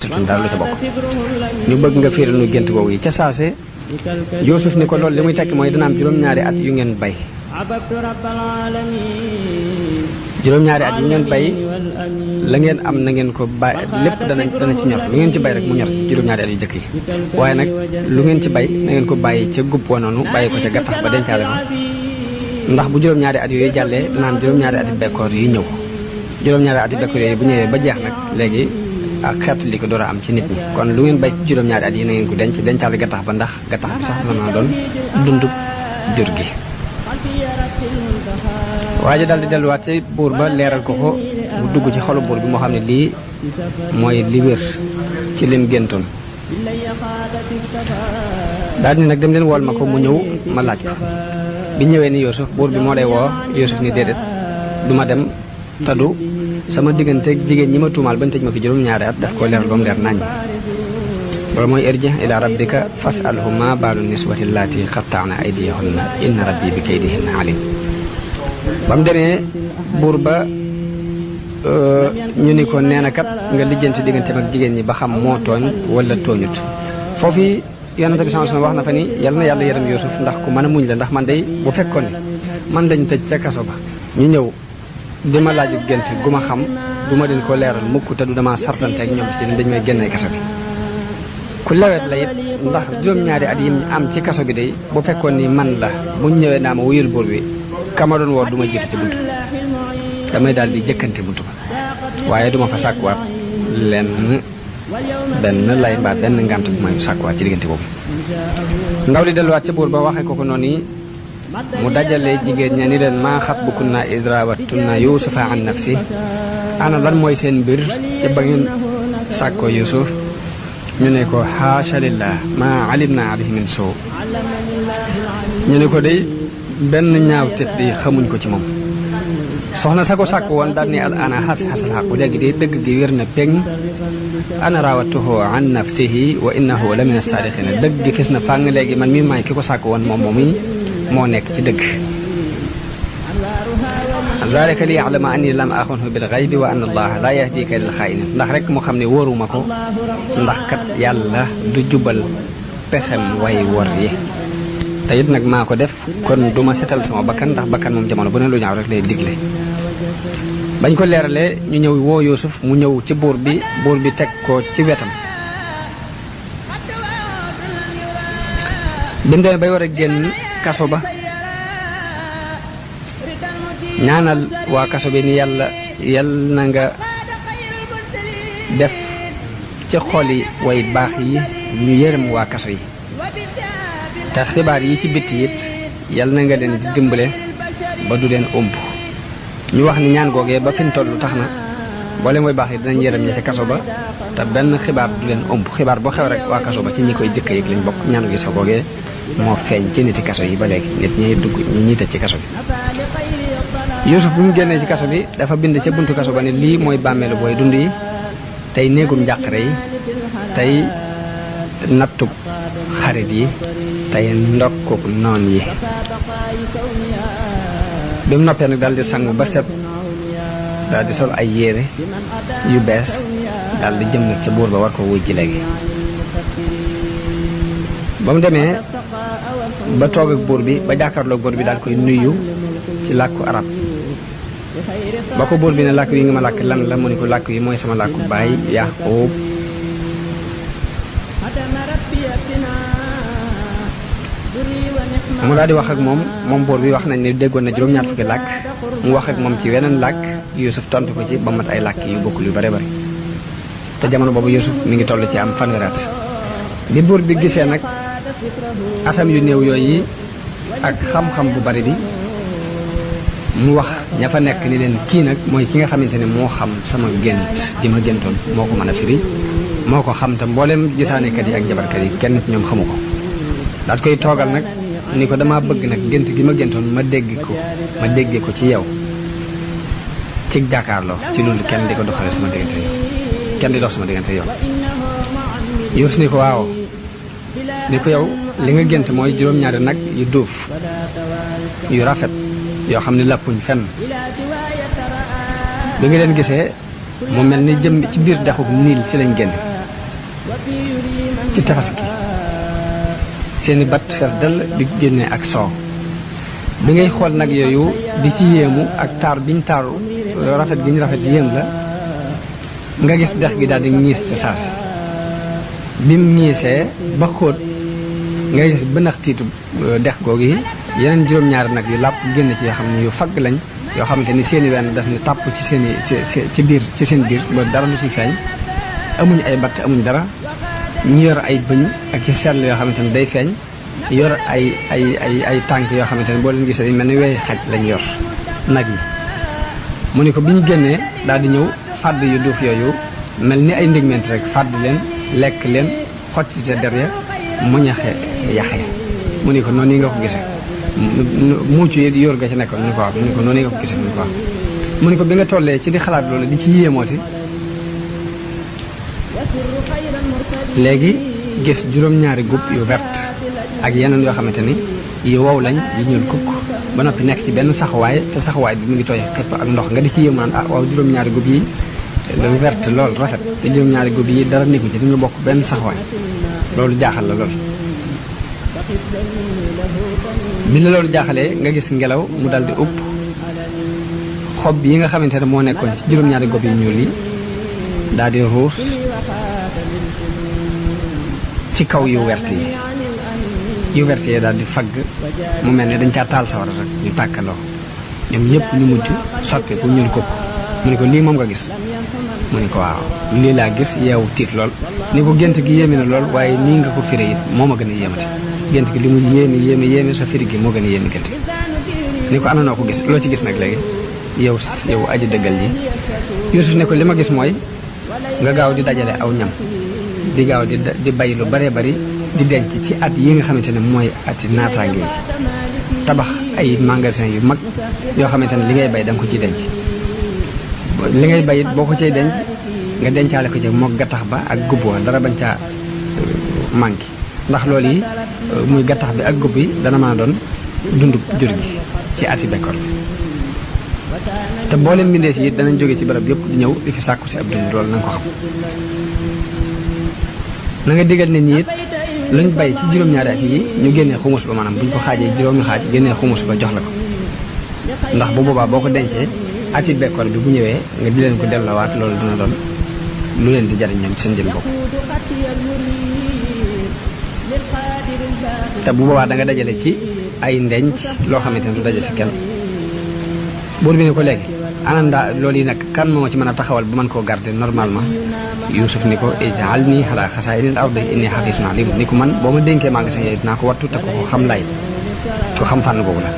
tun dara lu ca bokk ñu bëgg nga fiiral nu gént googu yi ca saase Yuusuf ni ko loolu li muy tekki mooy dana am juróom-ñaari at yu ngeen bay juróom-ñaari at yu ngeen bay la ngeen am na ngeen ko bay lépp dana ci ñor lu ngeen ci bay rek mu ñor ci juróom-ñaari at yu jëkk yi waaye nag lu ngeen ci bay na ngeen ko bàyyi ca gubb wa noonu bàyyi ko ca gattax ba dencaale ko ndax bu juróom-ñaari at yooyu jàllee dana am juróom-ñaari ati bekkoor yi ñëw juróom-ñaari ati bekkoor yooyu bu ñëwee ba jeex nag léegi ak xeetu li ko door a am ci nit ñi kon lu ngeen bay ci juróom-ñaari at yi na ngeen ko dencaale gattax ba ndax gattax bi sax dana doon dundub jur gi waa ji daal di delluwaat ci buur ba leeral ko ko mu dugg ci xolu buur bi moo xam ne lii mooy li wér ci lim géntoon daal di nag dem leen wool ma ko mu ñëw ma laaj ko bi ñëwee ni Yuusuf buur bi moo lay woo Yuusuf ni déedéet du ma dem taddu sama diggante jigéen ñi ma tuumaal bañ tëj ma fi juróom-ñaari at daf ko leeral ba mu leer naññ loolu mooy irji ila rabbika fas'alhu ma baalu niswati allaati qatta'na aydiyahunna inna rabbi bi kaydihinna alim ba mu demee buur ba ñu ni ko nee na kat nga lijjanti digganteem ak jigéen ñi ba xam moo tooñ wala tooñut foofu yonent bi sallallahu alayhi wasallam wax na fa ni yal na yàlla yërëm Yuusuf ndax ku mën a muñ la ndax man day bu fekkoon ni man lañ tëj ca kaso ba ñu ñëw di ma laaju gént gu ma xam du ma leen ko leeral mukk te du dama sartante ak ñoom si dañ may génnee kaso bi ku lewet la it ndax juróom-ñaari at yi am ci kaso bi day bu fekkoon ni man la buñ ñëwee naa ma wuyul buur bi kama doon woo du ma jiitu ci buntu damay daal di jëkkante buntu ba waaye duma fa sàkkuwaat lenn benn lay mbaa benn ngànt bu may sàkkuwaat ci diggante boobu ndaw li delluwaat ca buur ba waxee ko noonu yi mu dajale jigéen ña ni leen maa xatbukunna id raawattunna yuusufa an nafsi ana lan mooy seen mbir ca ba ngeen sàkkoo Yuusuf ñu ne ko haasha lillah maa alimna alayhi min suu ñu ne ko day benn ñaaw tëf di xamuñ ko ci moom soxna sa ko sàkk woon daal ni al ana xasal xaqu léegi de dëgg gi wér na peng ana raawatuhu an nafsihi wa innahu la min as-saadiqina dëgg gi fis na fàng léegi man mi maay ki ko sàkk woon moom moomi moo nekk ci dëgg zalika li ya'lama anni lam axunhu bil ghaybi wa anna allaha la yahdi kaydal xaa'inin ndax rek mu xam ne wóoruma ko ndax kat yàlla du jubal pexem way wor yi te it nag maa ko def kon du ma setal sama bakkan ndax bakkan moom jamono bu ne lu ñaaw rek lay digle bañ ko leeralee ñu ñëw woo Yuusuf mu ñëw ci buur bi teg ko ci wetam bi mu demee bay war a génn kaso ba ñaanal waa kaso bi ni yàlla na nga def ci xoli way baax yi ñu yërëm waa kaso yi te xibaar yi ci bitti it yal na nga leen di dimbale ba du leen ëmb ñu wax ni ñaan googee ba fi mu toll tax na boole mooy baax yi dinañ yërëm ña ca kaso ba te benn xibaar du leen ëmb xibaar boo xew rek waa kaso ba ci ñi koy jëkk yëg lañ bokk ñaanu gi sa googee moo feeñ ci niti kaso yi ba léegi nit ñi dugg ñi tëj ci kaso bi Yuusuf bu mu génnee ci kaso bi dafa bind ca buntu kaso ba ne lii mooy bàmmeelu booy dund yi tey néegum njàqare yi tey nattub xarit yi tey ndokkuk noon yi bi mu noppee nag daal di sangu ba set daal di sol ay yére yu bees daal di jëm nag ca buur ba war ko wuy ji léegi ba mu demee ba toog ak buur bi ba jàkkaarloog buur bi daal koy nuyu ci làkku arab ba ko buur bi ne làkk yi nga ma làkk lan la mu ne ko làkk yi mooy sama làkku baay Yaaqub mu daal di wax ak moom buur bi wax nañ ne déggoon na juróom-ñaar fukki làkk mu wax ak moom ci weneen làkk Yuusuf tontu ko ci ba mat ay làkk yu bokkul yu bare bari te jamono boobu Yuusuf mi ngi toll ci am fanweeri at bi buur bi gisee nag atam yu néew yooyu ak xam-xam bu bari bi mu wax ña fa nekk ni leen kii nag mooy ki nga xamante ne moo xam sama gént gi ma géntoon moo ko mën a firi moo ko xam te mboolem gisaanekat yi ak jabarkat yi kenn ñoom xamu ko daat koy toogal nag ni ko dama bëgg nag gént gi ma géntoon ma déggee ko ci yow ci jàkkaarloo ci loolu kenn di ko doxale sama diggante yow kenn di dox sama diggante yow Yuus ni ko waaw ni ko yow li nga gént mooy juróom-ñaari nag yu duuf yu rafet yoo xam ne lappuñ fenn bi nga leen gisee mu mel ni jëm ci biir dexuk niil ci lañ génn ci tefes gi seeni bat fees dell di génne ak soow bi ngay xool nag yooyu di ci yéemu ak taar biñ taaru rafet gi ñu rafet yéem la nga gis dex gi daal di ñiis ca saasi bim ñiisee ba xóot nga gis bënax tiitu dex googu yi yeneen juróom-ñaari nag yu làpp génn ci yoo xam ne yu fagg lañ yoo xamante ni seeni wenn daf ne tàpp ci seeni ci biir ci seen biir ba dara lu ci feeñ amuñu ay batt amuñ dara ñu yor ay bëñ ak i sell yoo xamante ne day feeñ yor ay tànk yoo xamante ne boo leen gisee dañ mel ni wey xaj lañ yor nag yi mu ne ko bi ñu génnee daal di ñëw fàdd yu duuf yooyu mel ni ay ndégment rek fàdd leen lekk leen xottite der ya muñaxe yaxee mu ne ko noonu yi nga ko gisee muucu yi yor ga ci nekkoon mu ne ko waaw mu ne ko noonu yi nga ko gisee mu ne ko waaw mu ne ko bi nga tollee ci di xalaat loolu di ci yéemooti léegi gis juróom-ñaari gub yu vert ak yeneen yoo xamante ni yu wow lañ yu ñuul kukk ba noppi nekk ci benn saxuwaay te saxuwaay bi mu ngi tooy xepp ak ndox nga di ci yéemu naan ah waaw juróom-ñaari gub yi lu vert lool rafet te juróom-ñaari gub yi dara nekku ci dañu bokk benn saxuwaay loolu jaaxal la lool bi la loolu jaaxalee nga gis ngelaw mu dal di upp xob yi nga xamante ne moo nekkoon ci juróom-ñaari gub yu ñuul yi daal di ruus ci kaw yu wert yi daal di fagg mu mel ne dañ caa taal sawara rek ñu tàkkandoo ñoom ñëpp ñu mujj soppi ku ñuul kukk mu ne ko lii moom nga gis mu ne ko waaw lii laa gis yeewu tiit lool ni ko gént gi yéeme na lool waaye nii nga ko firé it moo ma gën a yéemati gént gi li mu yéeme sa firi gi moo gën a yéeme gént ni ko ana noo ko gis loo ci gis nag léegi yow aji dëggal ji Yuusuf ne ko li ma gis mooy nga gaaw di dajale aw ñam di gaaw di bay lu baree bari di denc ci at yi nga xamante ne mooy ati naataange yi tabax ay magasin yu mag yoo xamante ne li ngay bay da nga ko ciy denc li ngay bay it boo ko cay denc nga dencaale ko ci moog gattax ba ak gubb wa dara bañ caa manqué ndax loolu yi muy gattax bi ak gubb yi dana mën a doon dund jur gi ci ati bekkoor bi te mboolem mbindeef yi danañ jóge ci barab yëpp di ñëw di fi sàkku si ab dund loolu na nga ko xam na nga digal nit ñi it luñ bay ci juróom-ñaari at yi ñu génnee xumus ba maanaam buñ ko xaajee juróomi xaaj génnee xumus ba jox la ko ndax bu boobaa boo ko dencee ati bekkoor bi bu ñëwee nga di leen ko delloowaat loolu dina doon lu leen di jariñ ñoom ci seen jëm bopp te bu boobaa da nga dajale ci ay ndenc loo xamante ne du daje fi kenn buur bi ne ko léegi anandaa loolu yi nag kan moo ci mën a taxawal ba mën koo garder normalement Yuusuf ni ko ij'alni ala xasaa'inil ardi inni hafiizun aliim ni ko man boo ma dénkee magasin yooyu dinaa ko wattu te ko xam lay ko xam fànn boobu la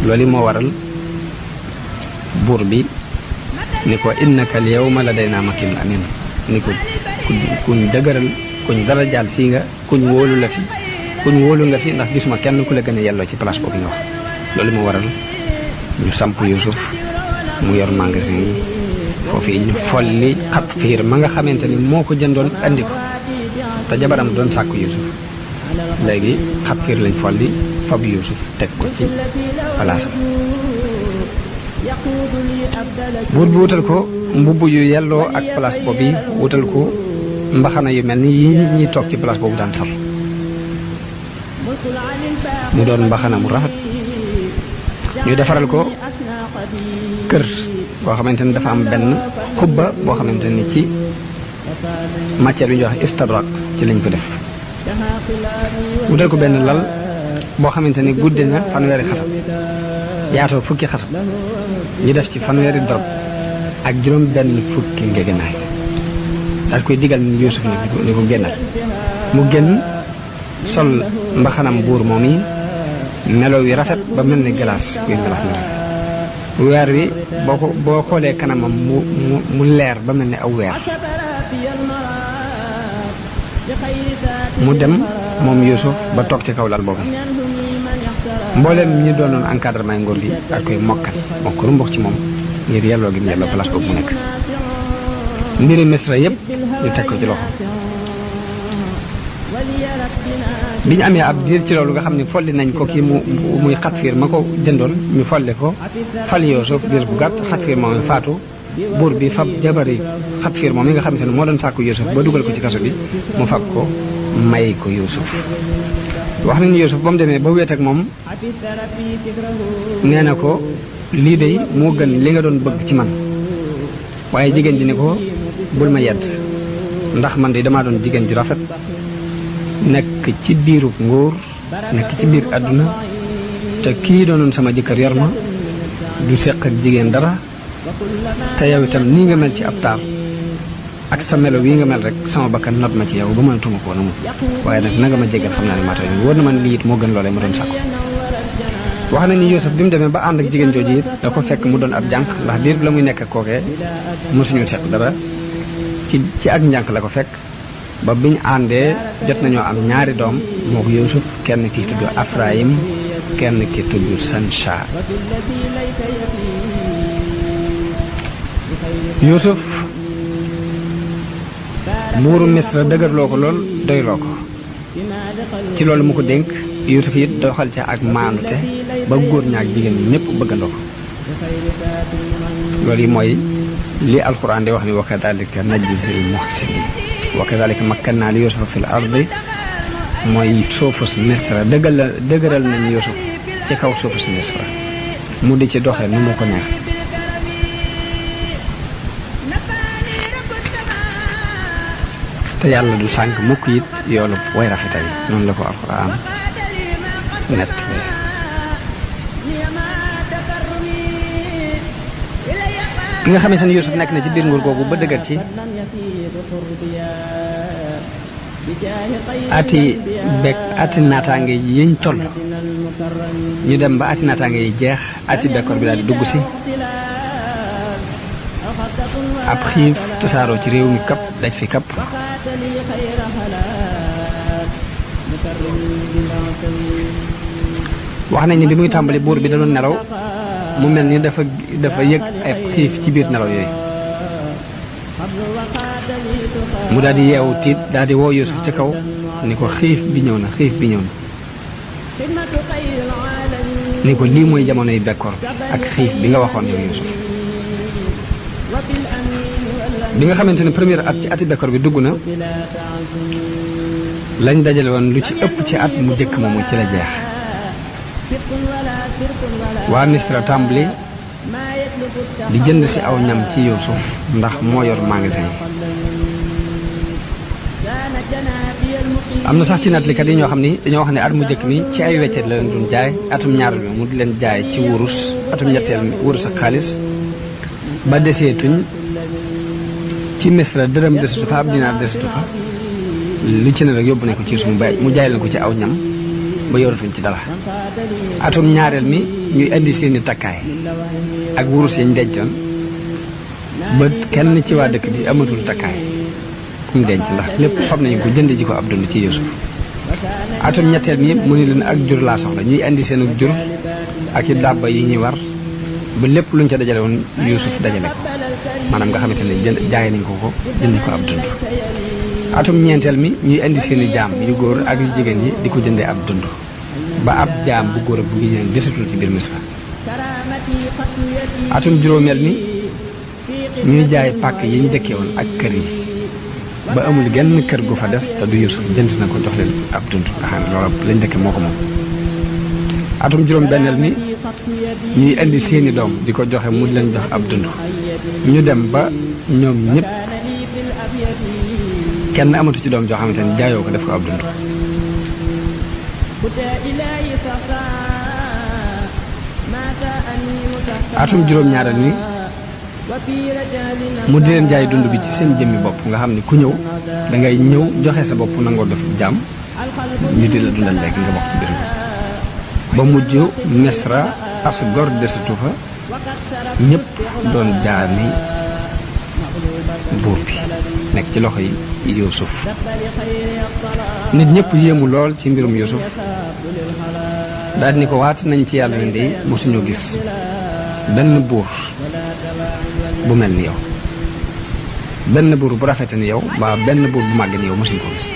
loolu moo waral buur bi ni ko innaka al yawma ladaynaa makiinun amiin ni ko kuñ dëgëral kuñ dara jaal fii nga kuñ wóolu nga fi ndax gisuma kenn ku la gën a yelloo ci place boobu nga wax loolu moo waral ñu samp Yuusuf mu yor magasin yi foofu ñu folli Xatfiir ma nga xamante ni moo ko jëndoon andi ko te jabaram doon sàkku Yuusuf léegi Xatfiir lañ folli fab Yuusuf teg ko ci palaasam buur bi wutal ko mbubb yu yelloo ak place boobu yi wutal ko mbaxana yu mel ni yi nit ñi toog ci place boobu daan sol mu doon mbaxana mu rafet ñu defaral ko kër boo xamante ni dafa am benn xubba boo xamante ni ci matière yu ñuy wax istabraq ci lañ ko def wutal ko benn lal boo xamante ni gudde na fanweeri xasab yaatoo fukki xasab ñu def ci fanweeri dorob ak juróom benn fukki ngegenaay daal koy digal ni Yuusuf ni ko génnal mu génn sol mbaxanam buur moom yi melo wi rafet ba mel ni glace kuy melax melax weer wi boo xoolee kanamam mu leer ba mel ni aw weer mu dem moom Yuusuf ba toog ci kaw lal boobu mbooleem ñu doonoon encadrement nguur gi ak koy mokkal moo ko rumbux ci moom ngir yelloo gi mu yelloo place boobu mu nekk mbiri Misra yëpp ñu teg ko ci loxo bi ñu amee ab diir ci loolu nga xam ne folli nañ ko kii muy Xatfiir ma ko jëndoon ñu folli ko fal Yuusuf diir bu gàtt Xatfiir moom faatu buur bi fab jabari Xatfiir moom mi nga xamante ne moo doon sàkku Yuusuf ba dugal ko ci kaso bi mu fab ko may ko Yuusuf wax nañu Yuusuf ba mu demee ba wéet ak moom nee na ko lii de moo gën li nga doon bëgg ci man waaye jigéen ji ne ko bul ma yedd ndax man de damaa doon jigéen ju rafet nekk ci biiru nguur nekk ci biir àdduna te kii doonoon sama jëkkër yor ma du seq ak jigéen dara te yow itam nii nga mel ci ab taar ak sa melo wii nga mel rek sama bakkan not ma ci yow ba mënatuma ko woon a mu waaye nag nanga ma jéggal xam naa ne maa tooñ wóor na man lii it moo gën loolee mu doon sàkku wax na ni Yuusuf bi mu demee ba ànd ak jigéen jooju it da ko fekk mu doon ab jànq ndax diir bi la muy nekk ak kookee mosuñu seq dara ci ak njànq la ko fekk ba biñ àndee jot nañoo am ñaari doom moo ko Yuusuf kenn ki tudd Afrayim kenn ki tudd Sansha Yuusuf buuru Misra dëgërloo ko lool doyloo ko ci loolu mu ko dénk Yuusuf it doxal ca ak maandute ba góor ñaak jigéen ñi ñëpp bëggandoo ko loolu yi mooy li alquran di wax ni wa kadhalika najzil muhsinin wa kadhalika makkanna li Yuusufa fil ardi mooy suufus Misra dëgëral nañ Yuusuf ci kaw suufus Misra mu di ci doxee nu mu ko neex te yàlla du sànk mukk it yoolu way rafetal noonu la ko alquran nett bi nga xamante ne Yuusuf nekk na ci biir nguur googu ba dëgër ci ati naataange yiñ toll ñu dem ba ati naataange yi jeex ati bekkoor bi daal di dugg si ab xiif tasaaroo ci réew mi kapp daj fi kapp wax nañ ni bi muy tàmbali buur bi da doon nelaw mu mel ni dafa yëg ay xiif ci biir nelaw yooyu mu daal di yeewu tiit daal di woo Yuusuf ca kaw ni ko xiif bi ñëw na ni ko lii mooy jamonoy bekkoor ak xiif bi nga waxoon yow Yuusuf bi nga xamante ne première at ci ati bekkoor bi dugg na lañ dajale woon lu ci ëpp ci at mu jëkk moomu ci la jeex waa Misra tàmbali di jënd si aw ñam ci Yuusuf ndax moo yor magasin yi am na sax ci nettalikat yi ñoo xam ni dañoo wax ne at mu jëkk mi ci ay weccet la leen doon jaay atum ñaareel bi mu di leen jaay ci wurus atum ñetteel mi wurus ak xaalis ba deseetuñ ci Misra dërëm desatu fa ab dinaar desatu fa lu ci ne rek yóbbu nañ ko ci suñu bay mu jaay leen ko ci aw ñam ba yoratuñ ci dara atum ñaareel mi ñuy indi seeni takkaay ak wurus yañ dencoon ba kenn ci waa dëkk bi amatul takkaay kum denc ndax lépp fab nañu ko jënd ji ko ab dund ci Yuusuf atum ñetteel mi mu ni leen ak jur laa soxla ñuy indi seen ak jur ak i dàbba yi ñuy war ba lépp luñ ca dajale woon Yuusuf dajale ko maanaam nga xamante ne jaay nañ ko jënd ko ab dund atum ñeenteel mi ñuy indi seeni jaam yu góor ak yu jigéen yi di ko jëndee ab dund ba ab jaam bu góor ak bu jigéen desatul ci biir Misra atum juróomeel mi ñuy jaay pàkk yi ñu dëkkee woon ak kër yi ba amul genn kër gu fa des te du Yuusuf jënd na ko jox leen ab dund nga xam ne loolu lañ dëkkee moo ko moom atum juróom benneel mi ñuy indi seeni doom di ko joxe mu leen jox ab dund ñu dem ba ñoom ñëpp kenn amatu ci doom joo xamante ni jaayoo ko def ko ab dund atum juróom-ñaareel mi mu di leen jaay dund bi ci seen jëmmi bopp nga xam ne ku ñëw dangay ñëw joxe sa bopp nangoo def jaam ñu di la dundal léegi nga bokk ci biir ba mujj Misra as gor desatu fa ñëpp doon jaami buur bi nekk ci loxo yi Yuusuf nit ñëpp yéemu lool ci mbirum Yuusuf daal ni ko waat nañ ci yàlla ne de mosuñu gis benn buur bu mel ni yow benn buur bu rafete ni yow mbaa benn buur bu màgg ni yow mosuñu ko gis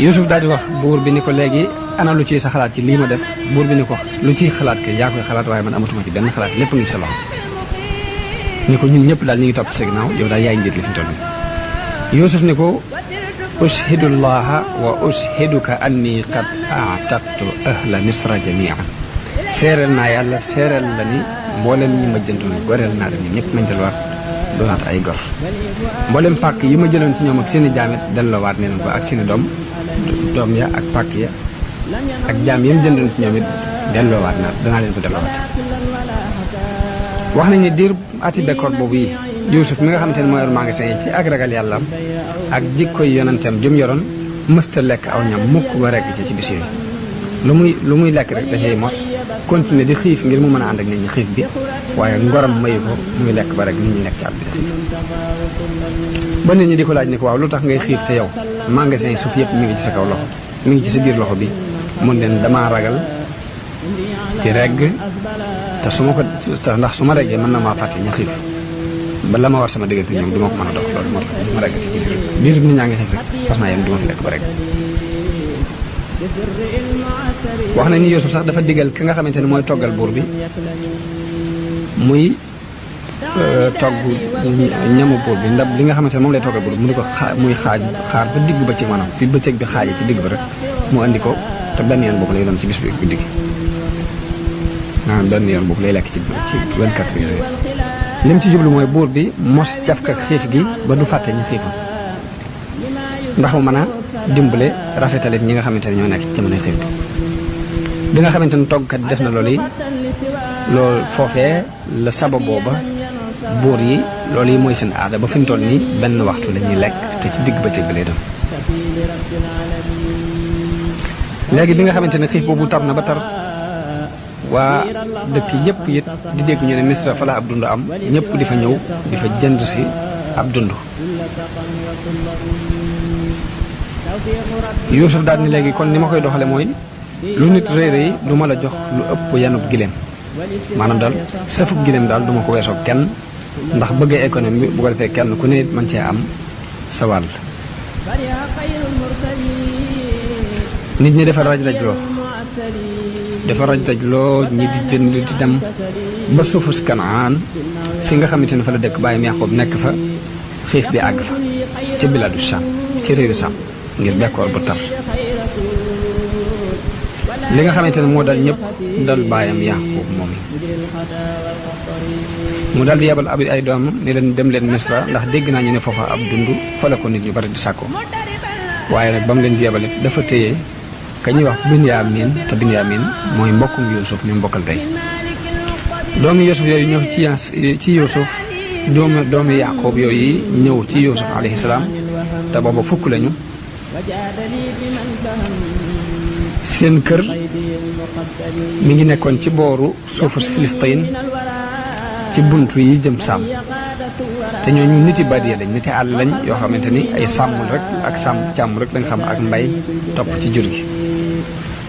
Yuusuf daal di wax buur bi ni ko léegi ana lu ciy sa xalaat ci lii ma def buur bi ni ko lu ciy xalaat ke yaa koy xalaat waaye man amatuma ci benn xalaat lépp ngi sa loxo ni ko ñun ñëpp daal ñu ngi topp sa ginnaaw yow daal yaay njiit li fi toll Yuusuf ni ko ushidullaha wa ushiduka anni qad a'tabtu ahla misra jami'an seereel naa yàlla seereel la ni mboolem ñi ma jëndoon goreel naa leen ñëpp nañ delluwaat doonaat ay gor mboolem pàkk yi ma jëloon ci ñoom ak seen i jaamit delloowaat ne leen ko ak seen i doom ya ak pàkk ya ak jaam yi mu jëndoon ci ñoom it delloowaat na danaa leen ko delloowaat wax nañ ne diir ati bekkoor boobu yi Yuusuf mi nga xamante ne moo yor magasin yi ci ak ragal yàlla ak jikkoy yonentam jum yoroon mësta lekk aw ñam mukk ba regg ci bis yooyu lu muy lekk rek dafay mos continuer di xiif ngir mu mën a ànd ak nit ñi xiif bi waaye ngoram mayu ko muy lekk ba rek nit ñi nekk ci àll bi def ba nit ñi di ko laaj ni ko waaw lu tax ngay xiif te yow magasin yi suuf yëpp mi ngi ci sa kaw loxo mi ngi ci sa biir loxo bi mun leen damaa ragal ci regg te ndax su ma reggee mën na maa fàtte ñu xiif ba la ma war sama diggante ñoom du ma ko mën a dox loolu moo tax du ma reggati ci diir nit ñaa ngi xiif rek fas naa yem du ma fi lekk ba regg wax na ni Yuusuf sax dafa digal ki nga xamante ne mooy toggal buur bi muy togg ñamu buur bi ndab li nga xamante ne moom lay toggal buur bi mu di ko muy xaar ba digg bëccëg maanaam fi bëccëg bi xaajee ci digg ba rek mu andi ko te benn yoon boobu lay doon ci bis bi guddi gi maanaam benn yoon boobu lay lekk ci 24 heures yooyu lim ci jublu mooy buur bi mos cafka xiif gi ba du fàtte ñu xiifam ndax mu mën a dimbale rafetalit ñi nga xamante ne ñoo nekk ci jamono xiif gi bi nga xamante ne toggkat def na loolu yi loolu foofee la sabab booba buur yi loolu yi mooy seen aada ba fi mu toll nii benn waxtu la ñuy lekk te ci digg bëccëg bi lay doon léegi bi nga xamante ne xiif boobu tar na ba tar waa dëkk yëpp it di dégg ñu ne Misra fa la ab dund am ñëpp di fa ñëw di fa jënd si ab dund Yuusuf daal ni léegi kon ni ma koy doxale mooy lu nit rëy rëy du ma la jox lu ëpp yanub gileem maanaam daal safub gileem daal du ma ko weesoo kenn ndax bëggee économie bu ko defee kenn ku ne man cee am sa wàll nit ñi dafa raj-rajloo ñi di jënd di dem ba suufu si Kanaan si nga xamante ne fa la dëkk bàyyam Yaaqoob nekk fa xiif bi àgg fa ca bilaadu Saam ci réewu Saam ngir bekkoor bu tar li nga xamante ne moo dal ñëpp dal bàyyam Yaaqoob moom mu dal di yebal ay doomam ni leen dem leen Misra ndax dégg naa ñu ne foofa ab dund fa la ko nit ñu bari di sàkko waaye nag ba mu leen di yebale dafa téye ka ñuy wax Binyaamin te Binyaamin mooy mbokkum Yuusuf mi mbokkal tey doomi Yuusuf yooyu ñëw ci Yuusuf doomi Yaaqoob yooyu ñëw ci Yuusuf alayhi salaam te booba fukk lañu seen kër mi ngi nekkoon ci booru suufu Filistin ci buntu yi jëm Saam te ñooñu niti badiya lañ niti àll lañ yoo xamante ni ay sàmmul rek ak càmm rek lañ xam ak mbay topp ci jur gi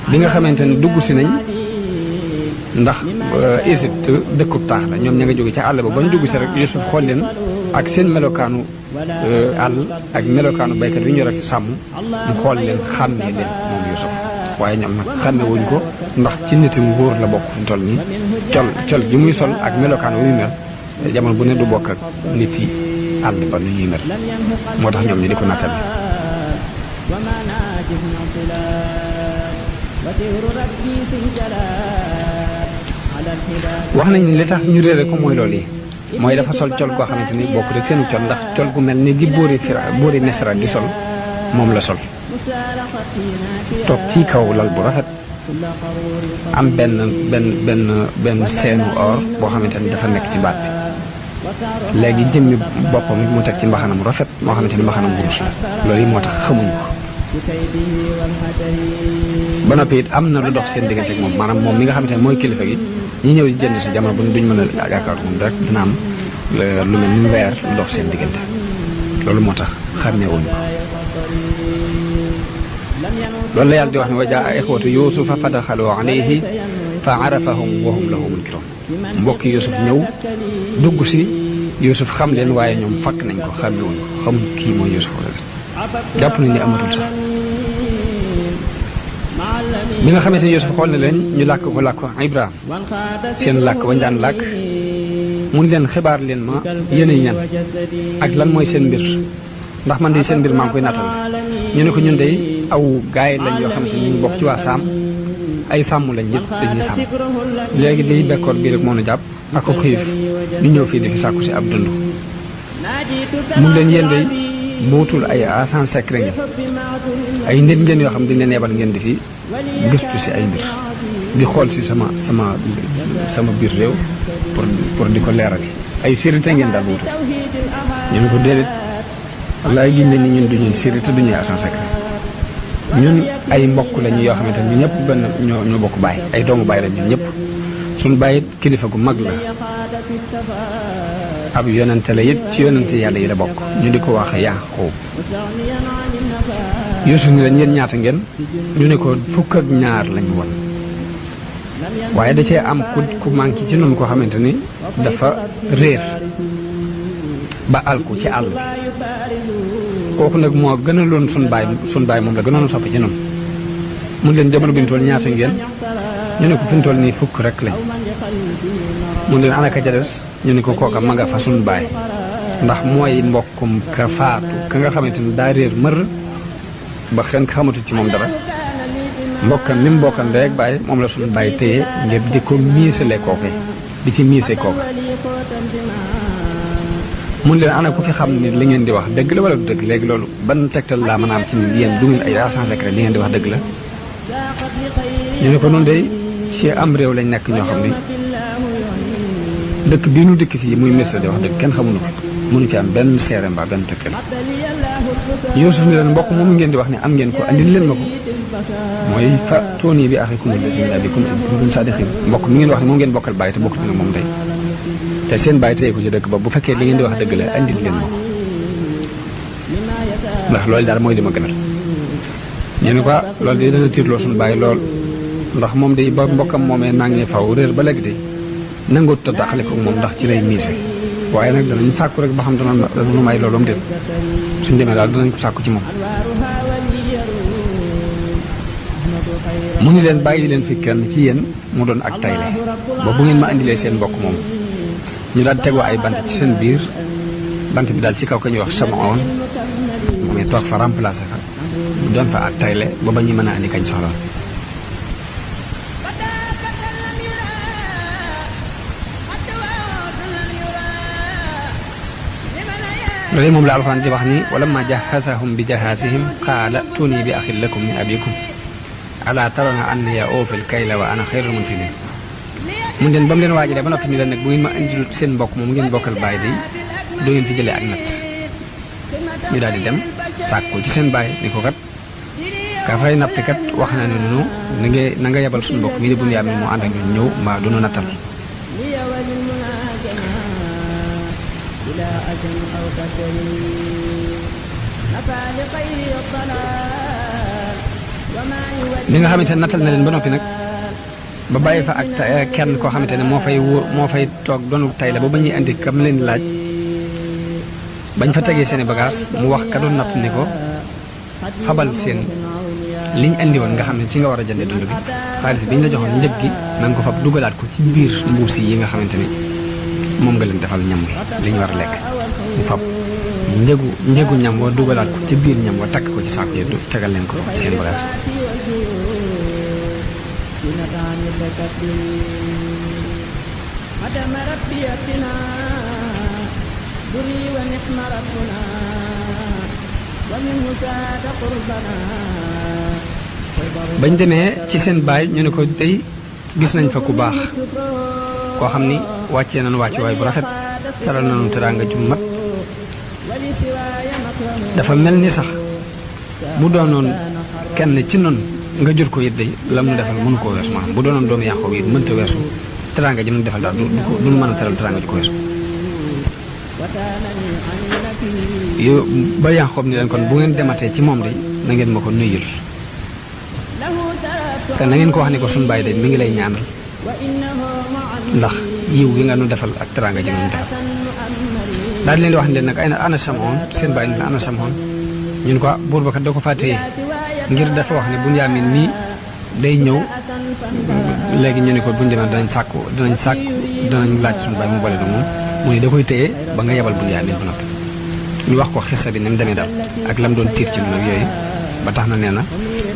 bi nga xamante ni dugg si nañ ndax Égypte dëkkub taax la ñoom ña nga jóge ca àll ba ba ñu dugg si rek Yuusuf xool leen ak seen melokaanu àll ak melokaanu baykat yu ñu rek ci sàmm mu xool leen xàmmee leen moom Yuusuf waaye ñoom nag xàmme wuñ ko ndax ci niti nguur la bokk ñu toll nii col gi muy sol ak melokaan wu muy mel jamono bu ne du bokk ak nit yi àll ba nu ñuy mel moo tax ñoom ñu di ko nattal wax nañ li tax ñu réere ko mooy loolu yi mooy dafa sol col koo xamante ni bokk rek seenu col ndax col gu mel ni gi boori Misra di sol moom la sol toog ci kaw lal bu rafet am benn seenu or boo xamante ni dafa nekk ci baat bi léegi jëmmi boppam it mu teg ci mbaxanam mu rafet moo xamante ni mbaxanam wurus la loolu yi moo tax xamuñu ko ba noppi it am na lu dox seen diggante ak moom maanaam moom mi nga xamante ne mooy kilifa gi ñi ñëw di jënd si jamono bu duñ mën a yaakaar moom rek dina am lu mel ni weer lu dox seen diggante loolu moo tax xàmmee wuñu ko loolu la yàlla di wax ne wa jaa ixwatu yuusufa fa daxalu alayhi fa arafahum wa hum lahu munkiroon mbokki Yuusuf ñëw dugg si Yuusuf xam leen waaye ñoom fakk nañ ko xàmmee wuñu ko xamuñ kii mooy Yuusuf wala jàpp nañ ne amatul sax bi nga xamante ne Yuusuf xool na leen ñu làkk ko làkk Ibrahim seen làkk wañ daan làkk mun leen xibaar leen ma yéenay ñan ak lan mooy seen mbir ndax man de seen mbir maa ngi koy nattal ñu ne ko ñun dey aw gaay lañ yoo xamante ni ñu bokk ci waa Saam ay sàmm lañ it dañuy sàmm léegi di bekkoor bii rek moo nu jàpp ak ko xiif ñu ñëw fii di fi sàkku si ab dund mun leen yéen day bootul ay agent secret ngeen ay nit ngeen yoo xam ne dañ leen yebal ngeen di fi gëstu si ay mbir di xool si sama biir réew pour di ko leeral ay sérité ngeen daal bootul ñu ne ko déedéet wallaay giñ ne ni ñun duñuy sérité duñuy agent secret ñun ay mbokk lañu yoo xamante ne ñu ñëpp benn ñoo bokk baay ay doomu baay lañ ñun ñëpp suñu baay it kilifa gu mag la ab yonente la it ci yonente yàlla yi la bokk ñu di ko wax Yaaqub Yuusuf ni lañ ngeen ñaata ngeen ñu ne ko fukk ak ñaar lañ woon waaye da cee am ku manqué ci noonu koo xamante ni dafa réer ba alku ci àll bi kooku nag moo gënaloon sun baay moom la gënoon soppi ci noonu mun leen jamono bi ñu toll ñaata ngeen ñu ne ko fi ñu toll nii fukk rek lañ mun leen ana ka ca des ñu ne ko kooka ma nga fa sun baay ndax mooy mbokkum ka faatu ka nga xamante ni daa réer mër ba xen xamatul ci moom dara mbokkam mi mbokkam rek baay moom la sun baay téye ngir di ko miisale kooke di ci miise kooka mun leen ana ku fi xam ni li ngeen di wax dëgg la wala du dëgg léegi loolu ban tegtal laa mën a am ci ni yéen du ngeen ay agent secret li ngeen di wax dëgg la ñu ne ko noonu de ci am réew lañ nekk ñoo xam ni dëkk bii nu dëkk fii muy Misra di wax dëgg kenn xamuñu ko mënu ci am benn seere mbaa benn tëkkal Yuusuf ni leen mbokk moom ngeen di wax ne am ngeen ko andil leen ma ko mooy fa tooni bi axikum allazi min abikum in kuntum saadiqin mbokk mi ngeen wax ne moom ngeen bokkal bàyyi te bokk na moom day te seen bàyyi tey ko ci dëkk ba bu fekkee li ngeen di wax dëgg la andil leen ma ko ndax loolu daal mooy li ma gënal ñu ne ko loolu de dana tiirloo suñu bàyyi lool ndax moom day ba mbokkam moomee naa ngi faw réer ba léegi de nangoo ta dàqale ko moom ndax ci lay miise waaye nag danañ sàkku rek ba xam dana may loolu am déet suñ demee daal danañ ko sàkku ci moom mu ni leen bàyyi leen fi kenn ci yéen mu doon ak tayle ba bu ngeen ma indilee seen mbokk moom ñu daal tegoo ay bant ci seen biir bant bi daal ci kaw ka ñuy wax Samaon mu ngi toog fa remplacé fa mu doon fa ak tayle ba ba ñu mën a andi kañ soxla loolu moom la alxuraan di wax ni wala ma jahazahum bi jahazihim qaala tuuni bi axin lakum min abikum ala tarana anni ya oofil kayla wa ana xayrul munsilin mun leen ba mu leen waajalee ba noppi ni leen nag bu ngeen ma indil seen mbokk moom ngeen bokkal bàyyi day doo ngeen fi jëlee ak natt ñu daal di dem sàkku ci seen bàyyi ni ko kat ka fay natt kat wax na ne noonu na nga yebal suñu mbokk mi di Bunyaamin moo ànd ak ñun ñëw mbaa du nu nattal li nga xamante ne nattal na leen ba noppi nag ba bàyyi fa ak kenn koo xamante ne moo fay toog doonu tay la ba ba ñuy indi kam leen laaj bañ fa tegee seeni bagage mu wax ka doon natt ni ko fabal seen liñ indi woon nga xam ne ci nga war a jëndee dund bi xaalis bi ñu la joxoon njëg gi na nga ko fab dugalaat ko ci biir mbuus yi nga xamante ni moom nga leen defal ñam wi li ñu war a lekk mu fab njëgu ñam wa dugalaat ko ci biir ñam wa takk ko ci saako yi tegal leen ko ci seen bagage bañ demee ci seen baay ñu ne ko tey gis nañ fa ku baax koo xam ni wàccee nañu wàccuwaay bu rafet teral nañu teraanga ju mat dafa mel ni sax bu doonoon kenn ci noonu nga jur ko it day lam nu defal mënu koo weesu maanaam bu doonoon doomu Yaaqoob it mënta weesu teraanga ji nu defal daal du mën a teral teraanga ji ko weesu yo ba Yaaqoob ni leen kon bu ngeen dematee ci moom de na ngeen ma ko nuyul te na ngeen ko wax ni ko suñu baay de mi ngi lay ñaanal ndax yiw gi nga nu defal ak teraanga ji nu defal daal di leen di wax ne leen nag ana Samaon seen baay ni ana Samaon ñun ko buur ba kat da ko faa téye ngir dafa wax ne Bunyaamin mii day ñëw léegi ñu ne ko buñu demee danañ laaj suñu baay mu boole na moom mu ne da koy téye ba nga yebal Bunyaamin ba noppi ñu wax ko xissa bi ni mu demee daal ak lam doon tiir ci lu nag yooyu ba tax na nee na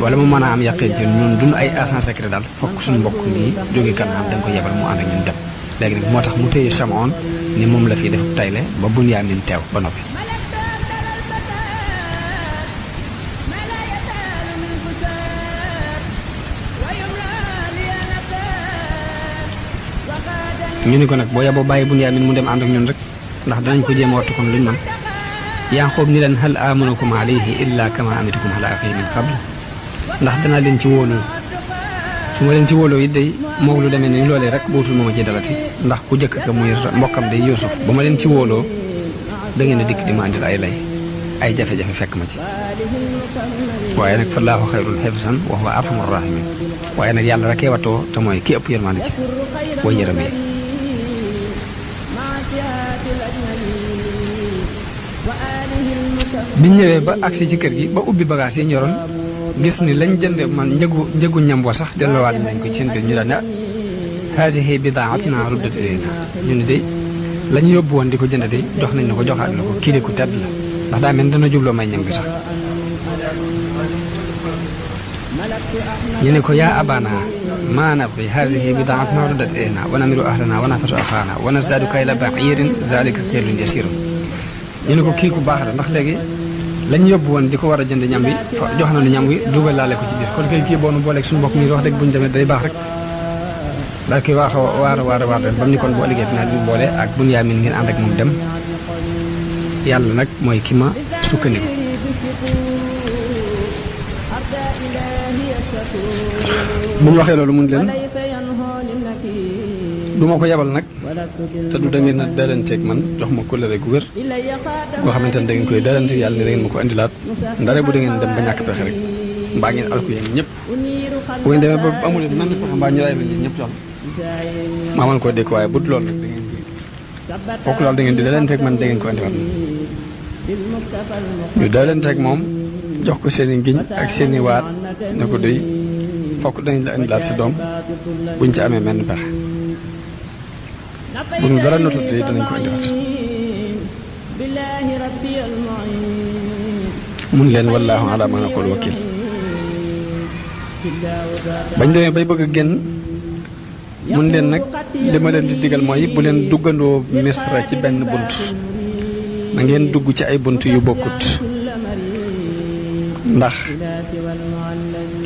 wala mu mën a am yàqin ci ñun duñ ay agent secret daal fokk suñu mbokk nii jóge Kanaan dañ ko yebal mu ànd ak ñun dem léegi nag moo tax mu téye Chamoun ni moom la fii def tayle ba Bunyaamin teew ba noppi ñu ni ko nag boo yeboo bàyyi Bunyaamin mu dem ànd ak ñun rek ndax danañ ko jéem a wattu kon luñ man Yaaqoob ni leen hal amanukum alayhi illa kama amitukum ala axihi min qabl ndax danaa leen ci wóolu su ma leen ci wóoloo it day moog lu demee ni loolee rek bootul mooma ci dalati ndax ku jëkk ka muy mbokkam day Yuusuf ba ma leen ci wóoloo da ngeen a dikk di ma andil ay lay ay jafe-jafe fekk ma ci waaye nag fallaahu xayrun hifzan wa huwa arhamur rahimin waaye nag yàlla rekee wattoo te mooy ki ëpp yërmande ci way yërëm yi biñ ñëwee ba agsi ci kër gi ba ubbi bagage yi ñoroon gis ni lañ jënde man njëgu ñam wa sax delloowaat nañ ko ci seen biir ñu daan ne haasihi bidaatunaa ruddat ilaynaa ñu ne de la ñu yóbbu woon di ko jënd de jox nañ na ko joxaat na ko kii de ku tedd la ndax daa mel dana jubloo may ñam bi sax ñu ne ko yaa abana maa nabgi haasihi bidaatunaa ruddat ilaynaa wa namiru ahlanaa wa nafatu axaanaa wa nasdaadu kayla ba'iirin zaalika kaylun yasiirun ñu ne ko kii ku baax la ndax léegi lañ yóbbu woon di ko war a jënd ñam bi jox na nu ñam wi dugal laale ko ci biir kon kay kii boonu booleeg suñu mbokk mi wax dëgg buñu demee day baax rek daal koy waax waar ren ba mu ni kon boo liggéey dinaa leen boole ak Bunyaamin ngeen ànd ak moom dem yàlla nag mooy ki ma sukkandiku bu ñu waxee loolu mun leen du ma ko yebal nag te du da ngeen a dalanteeg man jox ma kóllëre gu wér goo xamante ne da ngeen koy dalante yàlla ne da ngeen ma ko indilaat ndare bu da ngeen dem ba ñàkk pexe rek mbaa ngeen alku yéen ñëpp bu ngeen demee ba amul it mel ni pexe mbaa ñu ray leen ñëpp jox maa man koo dékk waaye bu loolu rek da ngeen fokk loolu da ngeen di dalanteeg man da ngeen ko indilaat ñu dalanteeg moom jox ko seen i ngiñ ak seen i waat ne ko doy fokk dañ la indilaat si doom buñ ci amee menn pexe bu ñu dara notut yi danañ ko indiwaat mun leen wallaahu ala ma naqul wakil bañ demee bay bëgg a génn mun leen nag li ma leen di digal mooy bu leen duggandoo Misra ci benn bunt na ngeen dugg ci ay bunt yu bokkut ndax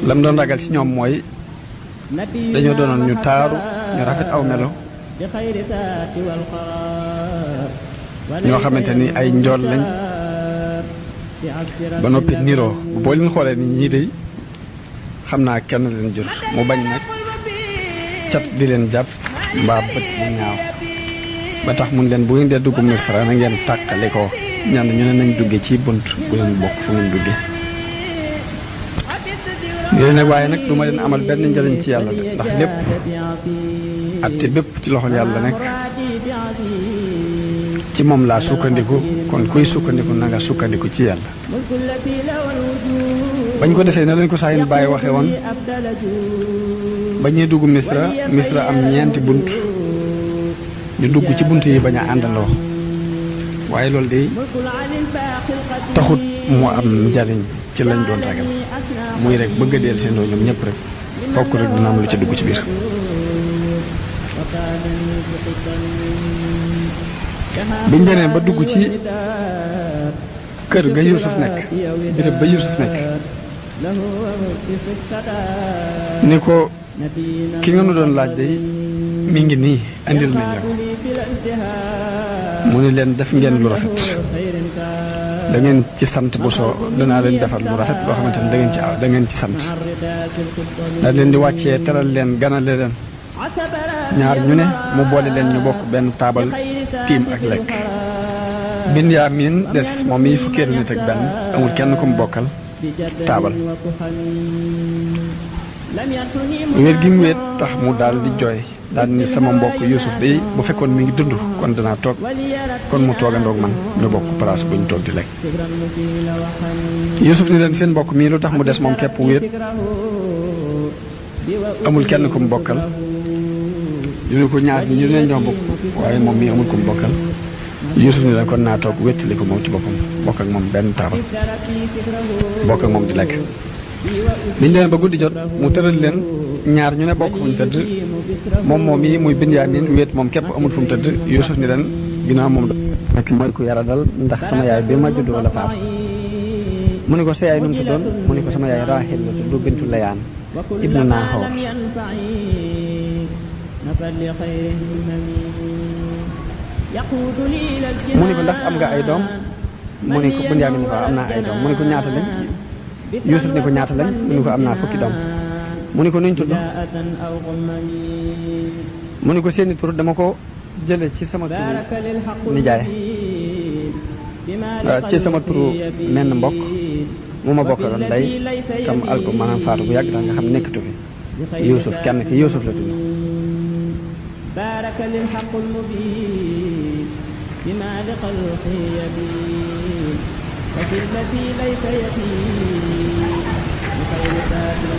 lam doon ragal ci ñoom mooy dañoo doonoon ñu taaru ñu rafet aw melo ñoo xamante ni ay njool lañ ba noppi niroo boo leen xoolee ni ñii de xam naa kenn leen jur mu bañ nag cat di leen jàpp mbaa bët mu ñaaw ba tax mun leen bu ngeen dee dugg Misra na ngeen tàqale ko ñan ñu ne nañ dugge ci bunt bu leen bokk fu ngeen dugge yooyu nag waaye nag du ma leen amal benn njëriñ ci yàlla de ndax lépp atte bépp ci loxol yàlla nekk ci moom laa sukkandiku kon kuy sukkandiku na nga sukkandiku ci yàlla bañ ko defee ne lañ ko saayin bàyyi waxe woon ba ñuy dugg Misra am ñeenti bunt ñu dugg ci bunt yi bañ a àndandoo waaye loolu de taxut mu am njariñ ci lañ doon ragal muy rek bëgg a deel seen doo ñoom ñëpp rek fokk rek dina am lu ca dugg ci biir biñ demee ba dugg ci kër ga Yuusuf nekk béréb ba Yuusuf nekk ni ko ki nga nu doon laaj de mi ngi nii andil nañ la ko mu ni leen def ngeen lu rafet da ngeen ci sant bu soo danaa leen defal lu rafet loo xamante ne da ngeen ci sant daal leen di wàccee teral leen ganale leen ñaar ñu ne mu boole leen ñu bokk benn taabal tiim ak lekk Binyaamin des moom yi fukkeelu nit ak benn amul kenn ku mu bokkal taabal wéet gi mu wéet tax mu daal di jooy daal ni sama mbokk Yuusuf de bu fekkoon mi ngi dund kon danaa toog kon mu toogandoog man ñu bokk place bu ñu toog di lekk Yuusuf ni leen seen mbokk mii lu tax mu des moom képp wéet amul kenn ku mu bokkal ñu ne ko ñaar ñu ne ñoo bokk waaye moom mii amul ku mu bokkal Yuusuf ni la kon naa toog wéttali ko moom ci boppam bokk ak moom benn taabal bokk ak moom di lekk biñ demee ba guddi jot mu tëral leen ñaar ñu ne bokk fu ñu tëdd moom mii muy Binyaamin wéet moom képp amul fu mu tëdd Yuusuf ni leen ginnaaw moom nekk mooy ku yara dal ndax sama yaay bi ma juddoo la faatu mu ne ko sa yaay nu mu tuddoon mu ne ko sama yaay Raaxil la tudd bintu Layaan ibnu Naaxoor mu ne ko ndax am nga ay doom mu ne ko Binyaamin ni ko am naa ay doom mu ne ko ñaata lañ Yuusuf ni ko ñaata lañ mu ne ko am naa fukki doom mu ne ko nuñ tudd mu ne ko seeni tur dama ko jële ci sama turu nijaay ci sama turu menn mbokk mu ma bokkaloon day tam alko maanaam faatu bu yàgg tax nga xam nekkatu fi Yuusuf kenn ki Yuusuf la tudd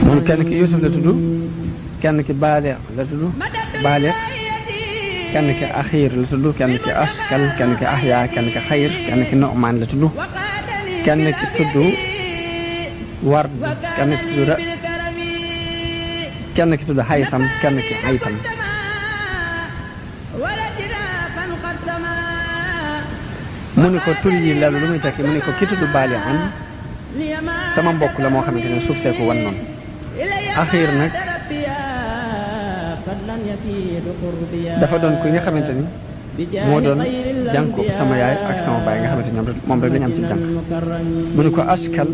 moom kenn ki Yuusuf la tudd kenn ki Baaleex la tudd Baaleex kenn ki Axiir la tudd kenn ki Askal kenn ki Axyaa kenn ki Xayr kenn ki Nu'maan la tudd kenn ki tudd Ward kenn ki tudd Ras kenn ki tudd Xaysam kenn ki Xaytam mu ne ko tur yi loolu lu muy tekki mu ne ko ki tudd Baalihan sama mbokk la moo xamante ne suuf see ko wan noonu Axiir nag dafa doon ku nga xamante ni moo doon jànku sama yaay ak sama baay nga xamante ni moom rek lañu am ci jànk mu ne ko Askal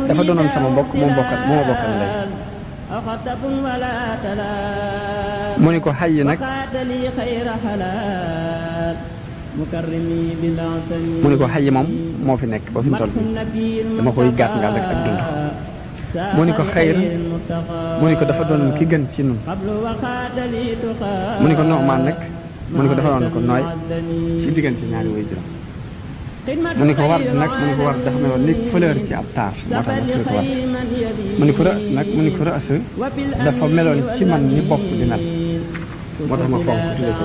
dafa doonoon sama mbokk moo ma bokkal ndey mu ne ko Xay nag mu ne ko Xay moom moo fi nekk ba fi mu toll dama koy gàtt ngal rek ak dund mu ne ko Xayr mu ne ko dafa doon ki gën ci nun mu ne ko Nu'maan nag mu ne ko dafa doon ko nooy ci diggante ñaari way juróom mu ne ko Ward nag mu ne ko Ward dafa meloon ni fleur ci ab taar moo tax ma ko Ward mu ne ko Ras nag mu ne ko Ras dafa meloon ci man ni bopp di mel moo tax ma fonk tuddee ko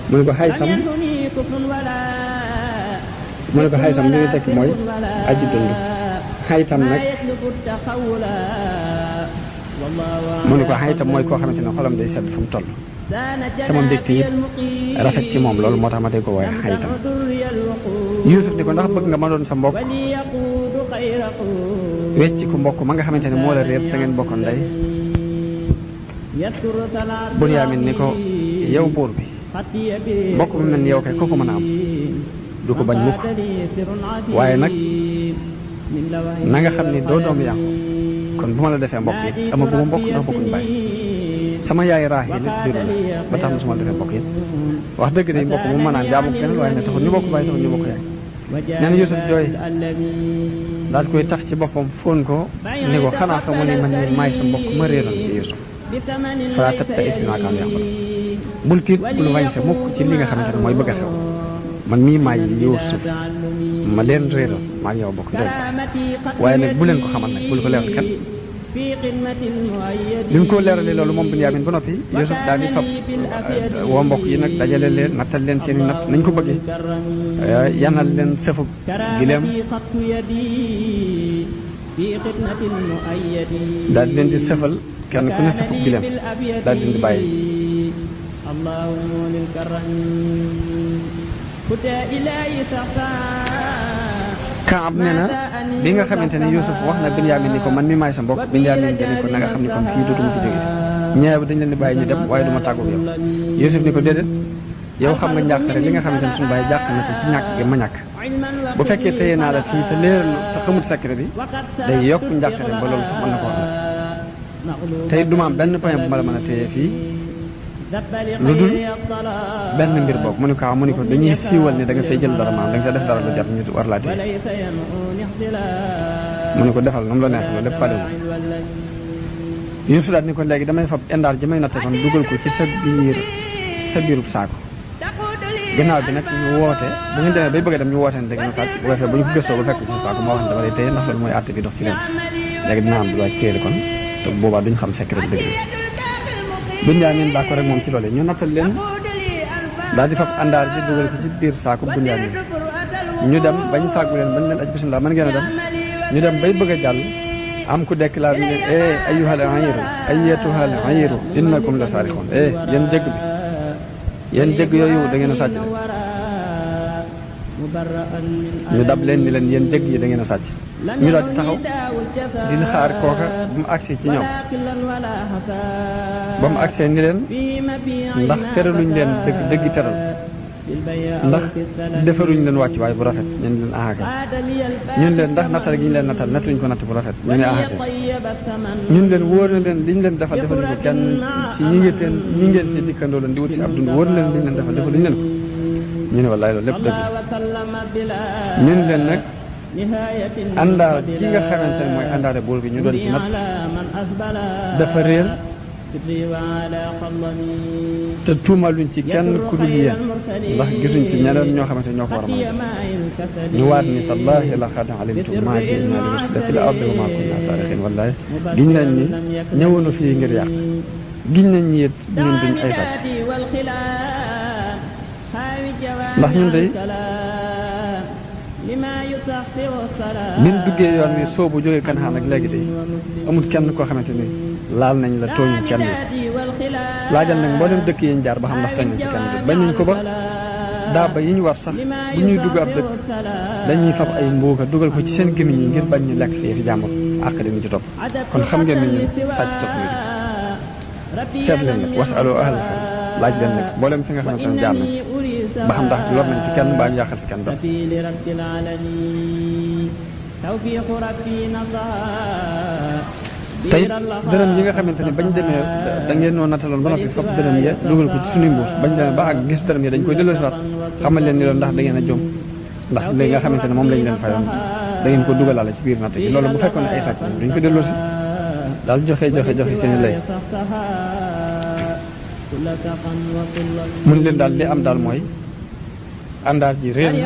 mu ne ko Xaysam mu ne ko Xaysam li muy tekki mooy aji dund Xaytam nag mu ne ko Xaytam mooy koo xamante ne xolam day sedd fu mu toll sama mbégte yi rafet ci moom loolu moo tax ma tey ko waaye Xaytam Yuusuf ni ko ndax bëgg nga ma doon sa mbokk wecci ku mbokk ma nga xamante ne moo la réer te ngeen bokkoon ndey Binyaamin ni ko yow buur bi mbokk mu mel ni yow kay ko mën a am du ko bañ mukk waaye nag na nga xam ni doo doom yàqu kon bu ma la defee mbokk yi ama bu ma mbokk ndax bokkuñu bàyyi sama yaay Raaxil it biru la ba tax na su ma la defee mbokk yi wax dëgg de mbokk mu mënaan jaamu keneen waaye ne taxul ñu bokk bàyyi taxul ñu bokk yaay nee na Yuusuf jooy daal koy tax ci boppam fóon ko ni ko xanaa xamu ni man ni maay sa mbokk ma réeroon ci Yuusuf falaa tabta'is bimaa kaanuu ya'maluun bul tiit bul wañse mukk ci li nga xamante ne mooy bëgg a xew man mii maay Yuusuf ma leen réeroon maa ngi yow bokk ndey waaye nag bu leen ko xamal nag bul ko leeral kenn bi mu ko leeralee loolu moom Binyaamin ba noppi Yuusuf daal di fab woo mbokk yi nag dajale leen nattal leen seen i natt nañ ko bëggee yanal leen sëfu gileem daal di leen di sëfal kenn ku ne sëfu gileem daal di leen di bàyyi Kaab nee na bi nga xamante ne Yuusuf wax na Binyaamin ni ko man mi maay sa mbokk Binyaamin dani ko na nga xam ni kon fii dootuma fi jóge ñeew dañ leen di bàyyi ñu dem waaye du ma tàggu yow Yuusuf ni ko déedéet yow xam nga njàqare li nga xamante ne suñu bàyyi jàq na ko ci ñàkk gi ma ñàkk bu fekkee téye naa la fii te leeral te xamut secret bi day yokk njàqare ba loolu sax mën na ko wax tey du ma am benn point bu ma la mën a téye fii lu dul benn mbir boobu mu ne ko mu ne ko dañuy siiwal ne da nga fay jël dara maanaam da nga def dara lu jar ñu war laa téye mu ne ko defal nu mu la neex loolu lépp fàlewu Yuusuf daal ni ko léegi damay fab indaar ji may natte kon dugal ko ci sa biirub saako ginnaaw bi nag ñu woote bu ngeen demee bay bëgg a dem ñu woote ne da ngeen sàcc bu ko defee bu ñu ko gëstoo ba fekk ci saako moo wax ne dama lay téye ndax loolu mooy àtte bi dox ci leen léegi dina am du waaj téye kon te boobaa duñ xam secret dëgg Bunyaamin d'accord rek moom ci loole ñu nattal leen daal di fab àndaar ji dugal ko ci biir saako Bunyaamin ñu dem bañ tàggu leen bañ leen aj bismillah mën ngeen a dem ñu dem bay bëgg a jàll am ku déclaré ne ayyuhal ayru ayyatuhal ayru innakum la saarixoon yéen jëgg yooyu da ngeen a sàcc ñu dab leen ni leen yéen jëgg yi da ngeen a sàcc ñu daal di taxaw di xaar kooka ba mu agsi ci ñoom ba mu agsee ni leen ndax teraluñ leen dëggi teral ndax defaruñ leen wàcc waay bu rafet ñun leen ahaka ñun leen ndax nattal gi ñu leen nattal nattuñ ko natt bu rafet ñu ne ahaka ñun leen wóor na leen liñ leen defal defaluñ ko kenn ci ñi ngeen fi dikkandoo leen di wut si ab dund wóor na leen liñ leen defal defaluñ leen ko ñu ne wallaay loolu lépp dëgg ñun leen nag àndaar gi nga xamante ne mooy àndaare buur bi ñu doon ci natt dafa réer te tuumaluñ ci kenn ku dul yéen ndax gisuñ ci ñeneen ñoo xamante ñoo ko war a mën ñu waat ni tallaahi laqad alimtum maa ji'naa li nufsida fil ardi wa maa kunnaa saariqiin wallaahi giñ nañ ni ñëwoonu fii ngir yàq giñ nañ ñi it ñun duñ ay sàcc ndax ñun day min duggee yoon wi soobu jógee Kanaan ak léegi day amul kenn koo xamante ni laal nañ la tooñu kenn laajal nag mboolem dëkk yi ñu jaar ba xam ndax tooñ nañ ci kenn bañ nañ ko ba daaba yi ñu war sax bu ñuy dugg ab dëkk dañuy fab ay mbuuka dugal ko ci seen gémmiñ yi ngir bañ ñu lekk fii fi jàmbur àq dina ci topp kon xam ngeen ni ñun sàcc topp ñu di seet leen nag wasalu ahla laaj leen nag mboolem fi nga xamante ne jaar nañ ba xam ndax lor nañ fi kenn mbaa ñu yàqal fi kenn dara tey dërëm yi nga xamante ne bañ demee da ngeen noo nattaloon ba noppi fop dërëm ya dugal ko ci suñuy mbuus bañ demee ba ak gis dërëm ya dañ koy delloosiwaat xamal leen ni loolu ndax da ngeen a jom ndax léegi nga xamante ne moom lañ leen fayoon da ngeen ko dugalaale ci biir natt gi loolu bu fekkoon ne ay sàcc duñ ko delloosi daal joxe seen i lay mun leen daal li am daal mooy àndaar ji réer na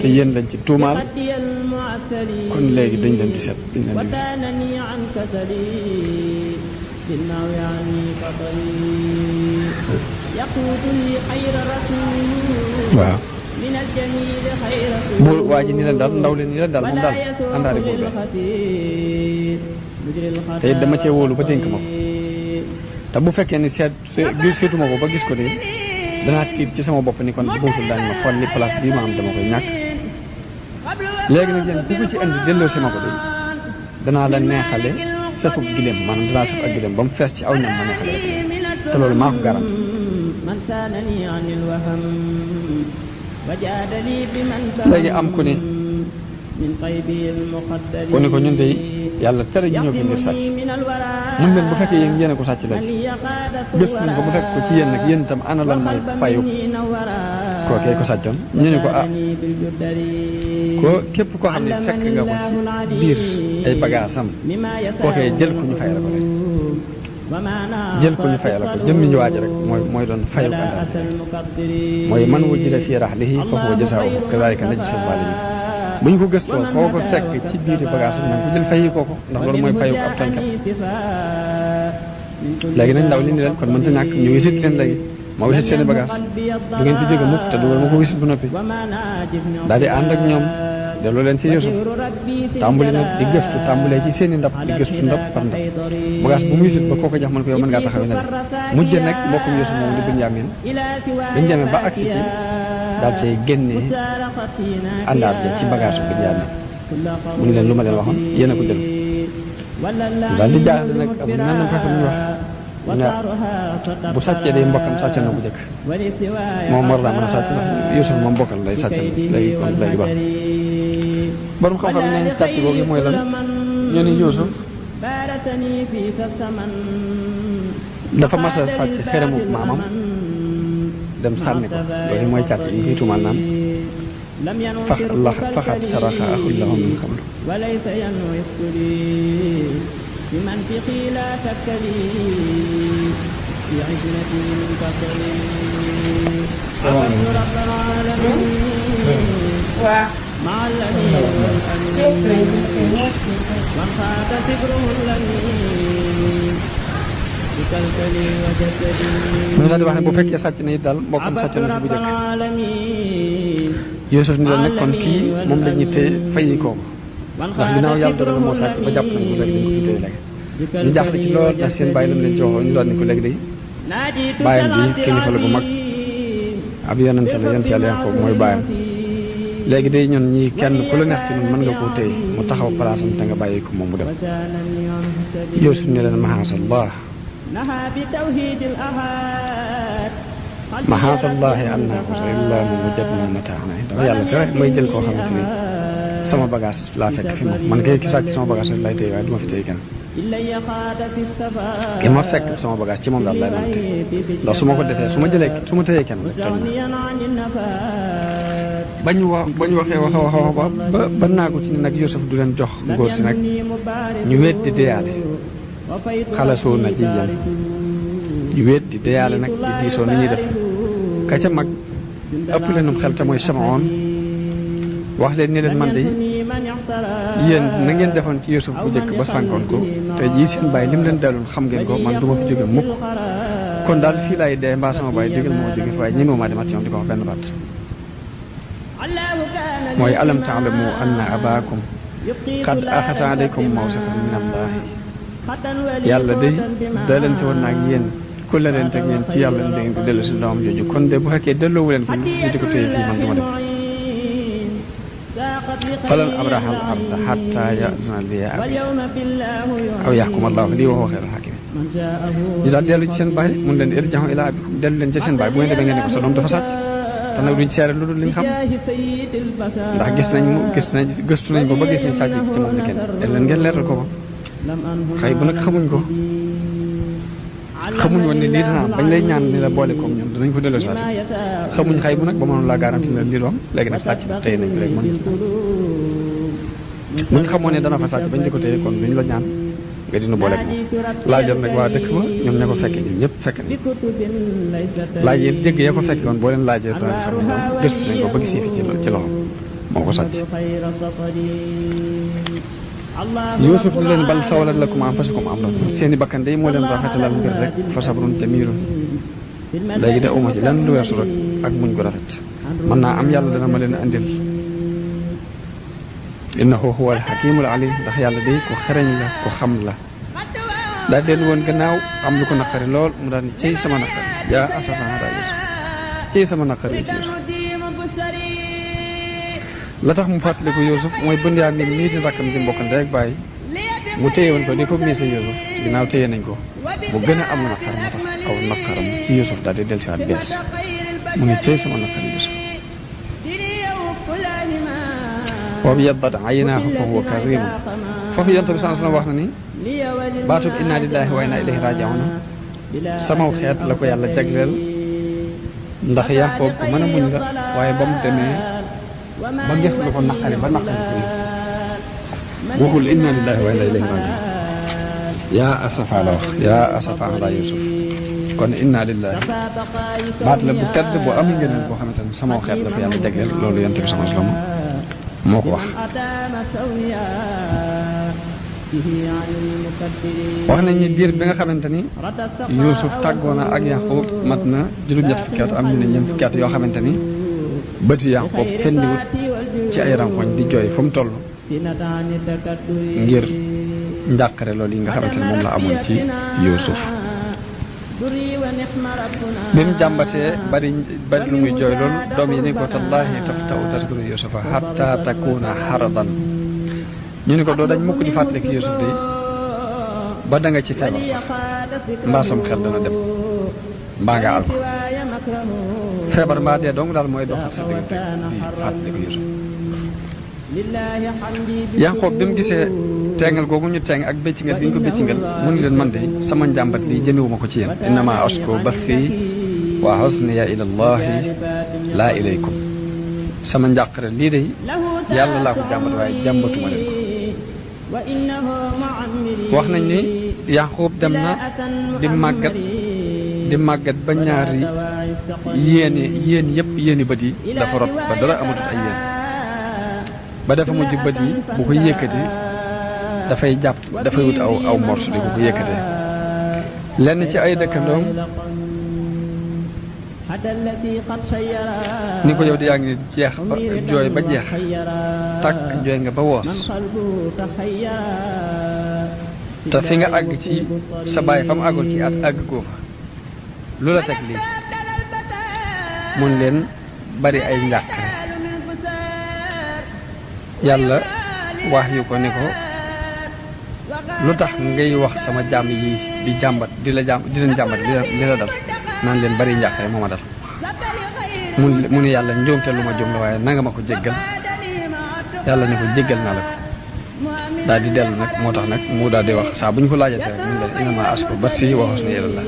te yéen lañ ci tuumaal kon léegi dañ leen di seet dañ leen di waaw buur waa ji ni leen daal ndaw leen ni leen daal moom daal àndaari buur bi te it dama cee wóolu ba dénk ma ko te bu fekkee ni seetuma ko ba gis ko de danaa tiit ci sama bopp ni kon bootul daañu ma fol li place bii ma am dama koy ñàkk léegi nag yéen ku ko ci andi delloo si ma ko de danaa la neexale safub gileem maanaam danaa saf ak gileem ba mu fees ci aw ñam ma neexale rek te loolu maa ko garanti léegi am ku ni ko ñun de yàlla tere ñu ñëw fi ngir sàcc mun leen bu fekkee yéen yéen a ko sàcc léegi gëstu nañ ko bu fekk ko ci yéen nag yéen itam ana lan mooy payu kookee ko sàccoon ñu ne ko ko képp koo xam ne fekk nga ko ci biir ay bagaasam kookee jël ko ñu fayal ko rek jël ko ñu fayal ko jëmmi ñu waaj rek mooy doon fayu àndaar mooy man wujida fii rahlihi fa huwa jazaa'uhu kadhalika najzi zalimin bu ñu ko gëstoo koo ko fekk ci biir bagage bi nañ ko jël fayi kooko ndax loolu mooy fayu ab tooñkat léegi nag ndaw li ni leen kon mënta ñàkk ñu wisit leen léegi ma wisit seen i bagage du ngeen fi jóge mukk te du ma ko wisit bu noppi daal di ànd ak ñoom delloo leen ci Yuusuf tàmbali nag di gëstu tàmbalee ci seen i ndab di gëstu ndab par ndab bagage bu mu wisit ba koo ko jox mën ko yow mën ngaa taxawee ne mujj nag mbokkum Yuusuf moom di Binyaamin dañ demee ba agsi ci daal cay génnee àndaar ja ci bagage bi Binyaamin mu ngi leen lu ma leen waxoon yéen a ko jël daal di jaaxle nag amul mel na fexe mu ñu wax ne bu sàccee day mbokkam sàcc na bu njëkk moom war naa mën a sàcc ndax Yuusuf moom mbokkal lay sàcc léegi kon léegi baax borom xam-xam yi nañ sàcc googu mooy lan ñu ne Yuusuf dafa mas a sàcc xeramu maamam dem sànni ko loolu mooy càcc yi ñu koy tuumaal naan faxat saraxa axul lahu min qablu waaw mu daal di wax ne bu fekkee sàcc na it daal mbokkam sàcc na fi bu njëkk Yuusuf ni leen nag kon kii moom la ñuy téye fayi koo ndax ginnaaw yàlla dogal moo sàcc ba jàpp nañ ko léegi dañ ko fi téye léegi ñu jaaxle ci lool ndax seen bàyyi lam leen ci waxoon ñu doon ni ko léegi day bàyyam bi kilifa la bu mag ab yonent la yonent yàlla Yaaqoob mooy bàyyam léegi day ñun ñii kenn ku la neex ci ñun mën nga koo téye mu taxaw palaasam te nga bàyyi ko moom mu dem Yuusuf ne leen mahaasallah mahaasallahi an naaxusa illaa man wajadnaa mataa'anaa dafa yàlla tere may jël koo xamante ni sama bagage laa fekk fi moom man kay ki sàcc sama bagage rek lay téye waaye du ma fi téye kenn ki ma fekk sama bagage ci moom daal lay doon téye ndax su ma ko defee su ma téyee kenn rek tooñ na bañ waxee wax ba naagu ci ne nag Yuusuf du leen jox ngóor si nag ñu weet di deyaale xalasoo na jiyan ñu weet di deyaale nag di diisoo ni ñuy def ka ca mag ëpp leenum xel te mooy Samaoon wax leen ni leen man de yéen na ngeen defoon ci Yuusuf bu njëkk ba sànkoon ko te jii seen bàyyi lim leen daloon xam ngeen ko man du ma fi jóge mukk kon daal fii laay dee mbaa sama bàyyi digal moo jóge fi waaye ñi maa demat ci moom di ko wax benn baat mooy alam taalamu anna abaakum qad axasa alaykum mawsaqan min allahi yàlla day dalante woon na ak yéen ku la leen teg yéen ci yàlla da ngeen ko dellu si ndawam jooju kon de bu fekkee delloowu leen ko ñu di ko téye fii man du ma dem falan abraha al arda hatta yazana li abi aw yaxkum allahu lii wa huwa xayrul hakimin ñu daal dellu ci seen baay mun leen irji'u ila abikum dellu leen ci seen baay bu ngeen demee ngeen ne ko sa doom dafa sàcc te nag duñ seere lu dul liñ xam ndax gëstu nañ ko ba gis ni càcc ci moom ni kenn del leen ngeen leeral ko ko xëy bu nag xamuñ woon ne lii dina am bañ lay ñaan ni la boole koog ñoom dinañ ko delloo si waat xamuñ xëy bu nag ba mënoon laa garanti ne lii du am léegi nag sàcc na tey nañ ko léegi muñ xamoon ne dana fa sàcc bañ di ko téye kon duñ la ñaan nga dina booleeg moom laajal nag waa dëkk ba ñoom ña ko fekke ñun ñëpp fekk nañ laaj yi dégg ya ko fekke woon boo leen laajee dana xam ne ñoom gëstu nañ ko ba gisee fi ci loxo moo ko sàcc Yuusuf ni leen bal sawalat lakum anfusukum amran seeni bakkan day moo leen rafetalal mbir rek fa sabrun jamiilun léegi de uma ci lenn lu weesu rek ak muñ ko rafet mën naa am yàlla dana ma leen andil innahu huwa al-hakiimul aliim ndax yàlla day ko xereñ la ko xam la daal leen woon gannaaw am lu ko naqari lool mu daal ni cey sama naqari yaa asafaa alaa Yuusuf cey sama naqari ci Yuusuf la tax mu fàttaliku Yuusuf mooy Bunyaamin mii di rakkam di mbokkam rek bàyyi mu téye woon ko di ko miise Yuusuf ginnaaw téye nañ ko mu gën a am naqar moo tax aw naqaram ci Yuusuf daal di dellusiwaat bees mu ne cey sama naqari Yuusuf wa biyaddat aynaahu fa huwa kariim foofu Yonent bi sallallahu alayhi wa sallam wax na ni baatub inna lillahi wa inna ilayhi raaji'uun samaw xeet la ko yàlla jagleel ndax Yaaqoob ko mën a muñ la waaye ba mu demee ba gis lu ko naqari ba naqari ko waxul inna lillahi wa inna ilayhi raaji'uun yaa asafa la wax yaa asafa ala Yuusuf kon inna lillahi baat la bu tedd bu am ngëneel boo xamante ne samaw xeet la ko yàlla jagleel loolu Yonent bi sallallahu alayhi wa sallam moo ko wax wax nañ ni diir bi nga xamante ni Yuusuf tàggoona ak Yaaqoob mat na juróom-ñett fukki at am ñu ne ñeent fukki at yoo xamante ni bëti Yaaqoob fendiwut ci ay rankoñ di jooy fu mu toll ngir njàqare loolu yi nga xamante ni moom la amoon ci Yuusuf bi mu jàmbatee bari lu muy jooy loolu doom yi ni ko tallaahi taftaw tadkuru Yuusufa hatta takuna haradan ñu ni ko doo dañ mukk di fàttaliku Yuusuf de ba da nga ci feebar sax mbaa sam xel dana dem mbaa nga àll ko feebar mbaa dee dong daal mooy doxal sa diggante di fàttaliku Yuusuf Yaaqoob bi mu gisee teengal googu ñu teeng ak béccingal gi ñu ko béccingal mu ni leen man de sama njàmbat lii jëmewuma ko ci yéen innama ashku bathi wa husniya ila llahi laa ilaykum sama njàqare lii de yàlla laa ko jàmbat waaye jàmbatuma leen ko wax nañ ni Yaaqoob dem na di màggat ba ñaari yéen yëpp bët yi dafa rot ba dara amatut ay yéen ba dafa mujj bët yi bu ko yëkkati dafay wut aw morso di ko yëkkatee lenn ci ay dëkkandoom ni ko yow di yaa ngi jeex ba jooy ba jeex tàkk jooy nga ba woos te fi nga àgg ci sa baay fa mu àggoon ci at àgg koo fa lu la teg lii mun leen bari ay njàqare yàlla wax yu ko ni ko lu tax ngay wax sama jàmm yi di jàmbat di leen jàmbat li la dal naan leen bari njàqare moo ma dal mu ne yàlla njuumte lu ma juum la waaye nanga ma ko jéggal yàlla ne ko jéggal naa la ko daal di dellu nag moo tax nag mu daal di wax saa bu ñu ko laajatee rek mun leen inama asko ba si waxus na yàlla la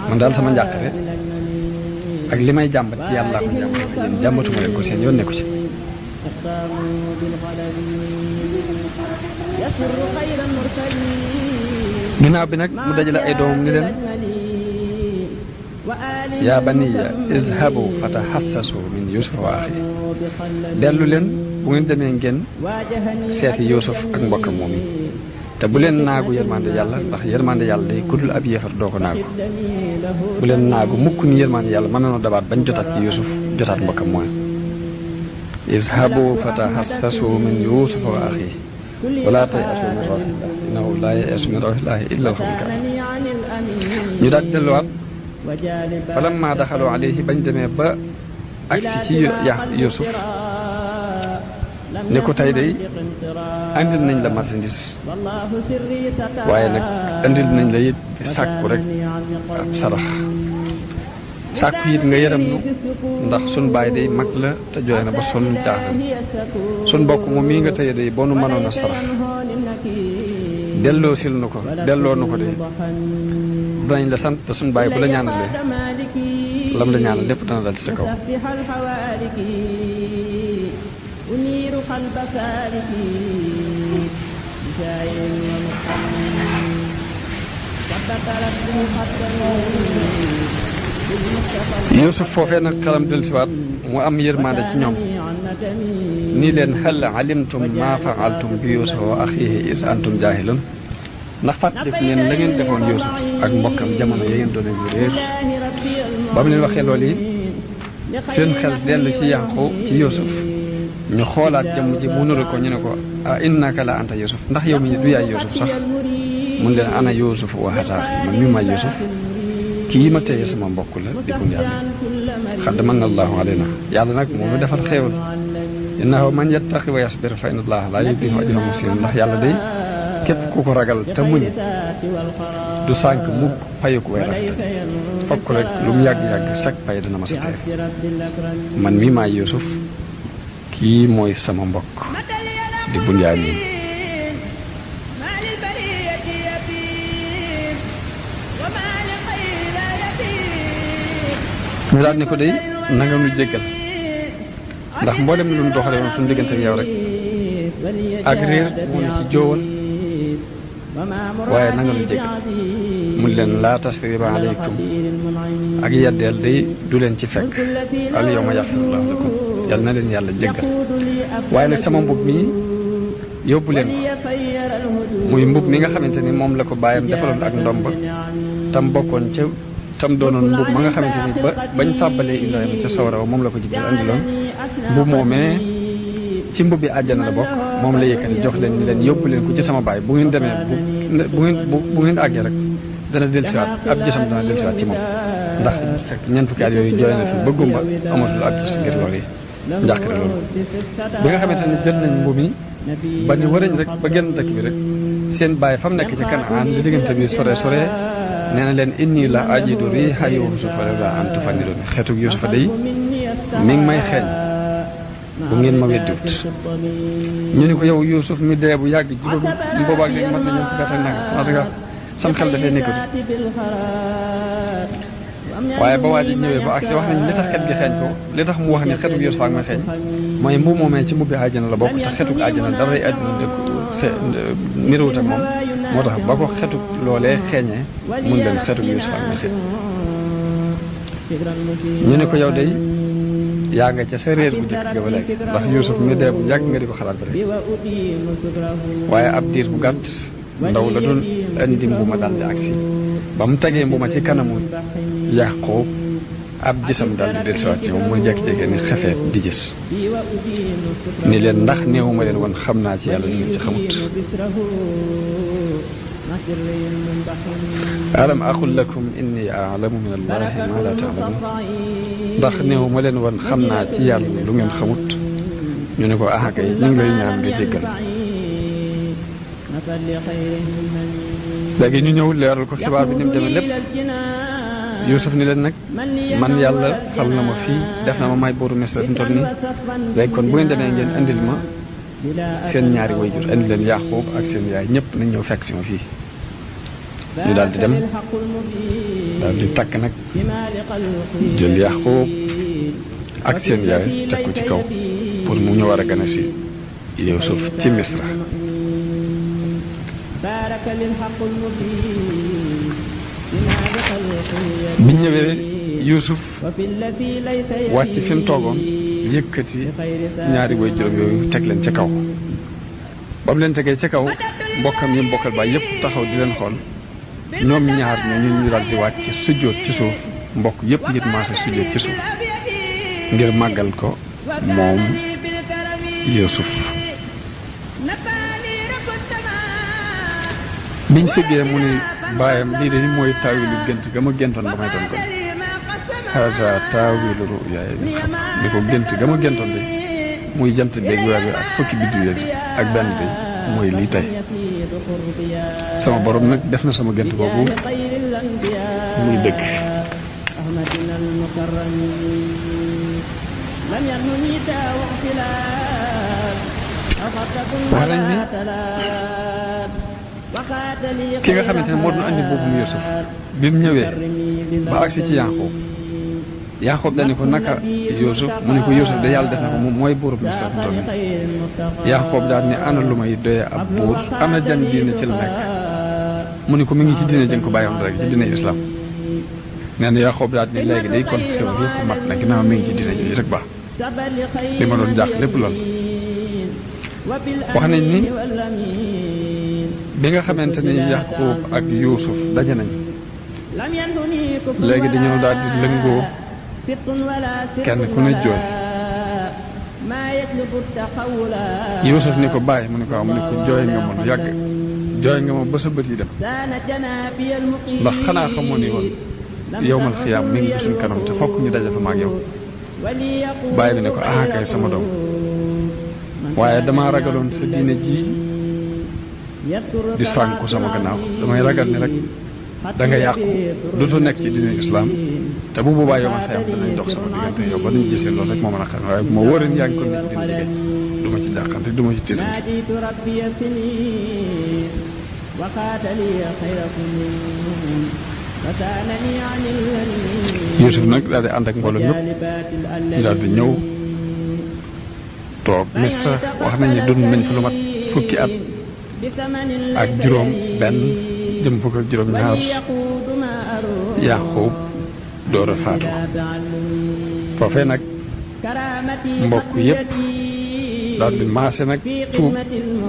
man daal sama njàqare ak li may jàmbat ci yàlla ko jàmbat yéen jàmbatuma leen ko seen yoon nekku ci ginnaaw bi nag mu dajale ay doomam ni leen yaa baniya izhabu fatahassasu min yusufa wa axi dellu leen bu ngeen demee ngeen seeti yusuf ak mbokkam moom yi te bu leen naagu yërmande yàlla ndax yërmande yàlla day kuddul ab yéefar doo ko naagu bu leen naagu mukk ni yërmande yàlla mën nañoo dabaat bañ jotaat ci yusuf jotaat mbokkam mooy izhabu fatahassasu min yusufa wa axi wala tayasu min rawxillah innahu laa yayasu min rawxillahi illa alxawmul kaafiruun ñu daal delluwaat falamma daxalu alayhi bañ demee ba agsi ci yusuf ne ko tey day andil nañ la marchandise waaye nag andil nañ la it sàkku rek ab sarax sàkku it nga yërëm nu ndax sun baay day mag la te jooy na ba sonn jaaxal sun mbokk moom mii nga tëye day boo nu mënoon a sarax delloo sil nu ko delloo nu ko de danañ la sant te sun baay bu la ñaanalee lam la ñaanal lépp dana dal ci sa kaw Yuusuf foofee nag xelam dellusiwaat mu am yërmande ci ñoom nii leen hal alimtum maa faaltum bi Yuusufa wa axiihi iz antum jaahilun ndax fàttaliku ngeen la ngeen defoon Yuusuf ak mbokkam jamono ya ngeen doon yu réer ba mu leen waxee loolu yi seen xel dellu ci yànqu ci Yuusuf ñu xoolaat jëmm ji mu nuru ko ñu ne ko a innaka la anta Yuusuf ndax yow mi du yaay Yuusuf sax mun leen ana Yuusuf wa hataaxi man mi maay Yuusuf kii ma téye sama mbokk la di Bunyaamin xad manna Allaahu alaynaa yàlla nag moo nu defal xéewal innahu man yattaqi wa yasbir fa inna Allaaha laa yudii'u ajra al-muhsiniin ndax yàlla day képp ku ko ragal te muñ du sànk mukk payu ko way rafetal fokk rek lu mu yàgg-yàgg chaque pay dana ma sa teew man mii maay Yuusuf kii mooy sama mbokk di Bunyaamin ñu daal ne ko day nanga nu jéggal ndax mboolem lu nu doxale woon suñu diggante ak yow rek ak réer moo ñu ci jóowoon waaye nanga nu jéggal mun leen laa tasriba aleykum ak yeddeel day du leen ci fekk al yawma yaxfirullahu lakum yal na leen yàlla jéggal waaye nag sama mbub mi yóbbu leen ko muy mbub mi nga xamante ni moom la ko bàyyam defaloon ak ndomba tam bokkoon ca tam doonoon mbub ma nga xamante ni bañ tàbbalee Ibrahima ca sawara moom la ko Jibril andiloon mbub moomee ci mbub bi àjjana la bokk moom la yëkkati jox leen ni leen yóbbu leen ko ci sama baay bu ngeen demee bu ngeen àggee rek dana dellusiwaat ab gisam dana dellusiwaat ci moom ndax fekk ñeent fukki at yooyu jooy na fi ba gumba amatul ab gis ngir loolu yi njàqare loolu bi nga xamante ni jël nañ mbub mi ba ni warañ rek ba génn dëkk bi rek seen baay fa mu nekk ci Kanaan li diggante bi sore nee na leen inni la ajidu riiha Yuusufa lawlaa an tufanniduun xeetug Yuusufa day mi ngi may xeeñ bu ngeen ma weddiwut ñu ni ko yow Yuusuf mi dee bu yàgg juróom li boobaak léegi mat na ñeent fukki at ak nangam xanaa danga sam xel dafay nekkatu waaye ba waa ji ñëwee ba agsi wax nañ li tax xet gi xeeñ ko li tax mu wax ni xetug Yuusufa ak may xeeñ mooy mbubb moomee ci mbubbi àjjana la bokk te xetug àjjana daray àjjana niruwut ak moom moo tax ba ko xetuk loolee xeeñee mun leen xetuk Yuusuf ak ma xeeñ ñu ne ko yow day yaa nga ca sa réer bu njëkk ga ba léegi ndax Yuusuf mi dee bu yàgg nga di ko xalaat ba léegi waaye ab diir bu gàtt ndaw la doon indi mbuma daal di agsi ba mu tegee mbuma ci kanamu Yaaqoob ab gisam daal di dellusiwaat ci moom muy jékki-jékki ni xefeet di gis ni leen ndax néewuma leen woon xam naa ci yàlla lu ngeen ci xamut alam aqul lakum inni a'lamu min allahi ma la ta'lamun ndax néewuma leen woon xam naa ci yàlla lu ngeen xamut ñu ne ko ah kay ñu ngi lay ñaan nga jéggal léegi ñu ñëw leeral ko xibaar bi ni mu demee lépp Yuusuf ni leen nag man yàlla fal na ma fii def na ma may buuru Misra fi mu toll nii léegi kon bu ngeen demee ngeen indil ma seen ñaari wayjur indi leen Yaaqoob ak seen yaay ñëpp nañ ñëw fekk si ma fii ñu daal di dem daal di takk nag jël Yaaqoob ak seen yaay teg ko ci kaw pour mu ñu war a gën a si Yuusuf ci Misra biñ ñëwee Yuusuf wàcc fi mu toogoon yëkkati ñaari waajuram yooyu teg leen ca kaw ba mu leen tegee ca kaw mbokkam yi mbokkal baay yëpp taxaw di leen xool ñoom ñaar ñooñu ñu daal di wàcc sujjóot ci suuf mbokk yëpp ngir maase sujjóot ci suuf ngir màggal ko moom Yuusuf biñ sëggee mu ni baayam lii de mooy taawilu gént ga ma géntoon ba may doon kon haza taawilu ru'yaaya min qabl ni ko gént ga ma géntoon de muy jant beeg weer bi ak fukki biddiw yeeg ak benn de mooy lii tey sama borom nag def na sama gént boobu muy dëgg wax nañ ni ki nga xamante ne moo doon andi mbubbum Yuusuf bi mu ñëwee ba agsi ci Yaaqoob dañu ko naka Yuusuf mu ne ko Yuusuf de yàlla def na ko moom mooy buurub Misra fi mu toll nii Yaaqoob daal ne ana lu may doyee ab buur ana jan diine ci la nekk mu ne ko mi ngi ci diine jën ko bàyyoon rek ci diine islam nee na Yaaqoob daal ni léegi day kon xew yëpp mat na ginnaaw mi ngi ci diine ji rek baax li ma doon jàq lépp lool wax nañ ni bi nga xamante ni Yaaqoob ak Yuusuf daje nañ léegi dañoo daal di lëngoo kenn ku ne jooy Yuusuf ni ko bàyyi mu ne ko waaw mu ne ko jooy nga ma lu yàgg jooy nga ma ba sa bët yi dem ndax xanaa xamoo ni woon yowmal xiyaam mi ngi ci suñ kanam te fokk ñu daje fa maag yow bàyyi bi ne ko ah kay sama doom waaye damaa ragaloon sa diine ji di sànku sama gannaaw damay ragal ni rek da nga yàqu dootoo nekk ci diine islam te bu boobaa yow ma xëyam danañ dox sama diggante yow ba nañ gisee loolu rek moo mën a xam waaye bu ma wóoree yaa ngi ko ne ci diine jigéen du ma ci jàqante du ma ci tiitante Yuusuf nag daal di ànd ak mbooloo ñëpp ñu daal di ñëw toog Misra wax nañ ne dund nañ fa lu mat fukki at ak juróom benn jëm fukk ak juróom ñaar Yaaqoob door a faatu foofee nag mbokk yëpp daal di maase nag tuub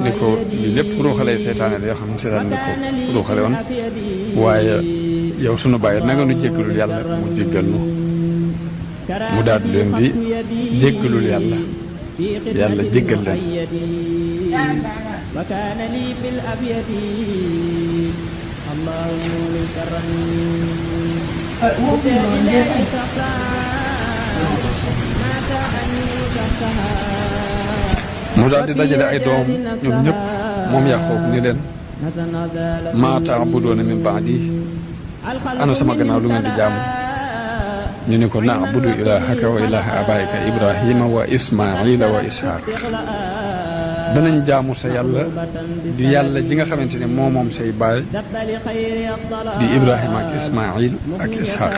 ni ko li lépp ruuxalee seytaane la yoo xam ne seytaane ni ko ruuxale woon waaye yow sunu bàyyi nanga nu jéggalul yàlla mu jéggal nu mu daal di leen di jéggalul yàlla yàlla jéggal leen mu daal di dajale ay doom ñoom ñëpp moom Yaaqoob ni leen maa ta'buduuna min ba'di ana sama gannaaw lu ngeen di jaamu ñu ne ko na'budu ilaahaka wa ilaaha abaayika Ibrahima wa Ismaayila wa Ishaaq danañ jaamu sa yàlla di yàlla ji nga xamante ne moo moom say baay di Ibrahima ak Ismaayil ak Ishaaq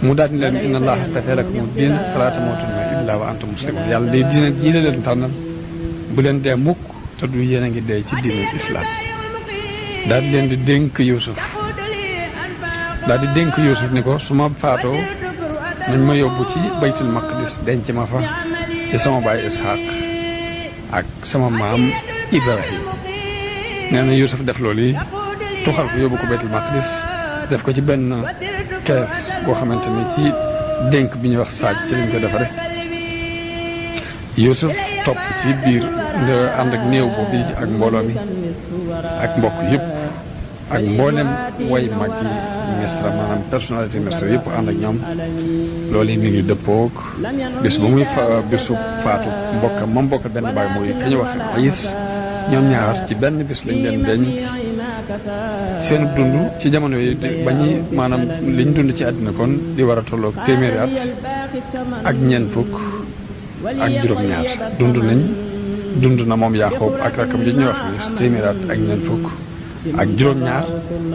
mu daal di leen inna Allaaha astafaa lakumu diina falaa tamuutunna illaa wa antum muslimuun yàlla day diina ji la leen tànnal bu leen dee mukk te du yéen a ngi dee ci diine islaam daal di leen di dénk Yuusuf ni ko su ma faatoo nañ ma yóbbu ci baytul maqdis denc ma fa ci sama baay Ishaq ak sama maam Ibrahim nee na Yuusuf def loolu yi tuxal ko yóbbu ko baytul maqdis def ko ci benn kees boo xamante ni ci dénk bi ñuy wax saaj ci lañ ko defare Yuusuf topp ci biir nga ànd ak néew boobu ak mbooloo mi ak mbokk yëpp ak mboolem way mag yi Misra maanaam personnalité Misra yëpp ànd ak ñoom loolu yi mi ngi dëppoog bis bu muy bisu faatu mbokkam moom mbokk benn baay mooy ka ñu wax Ayis ñoom ñaar ci benn bis lañ leen denc seen dund ci jamono yi ba ñuy maanaam liñ dund ci àddina kon di war a tolloog téeméeri at ak ñeent fukk ak juróom-ñaar dund na moom Yaaqoob ak rakam ji ñuy wax ni téeméeri at ak ñeent fukk ak juróom-ñaar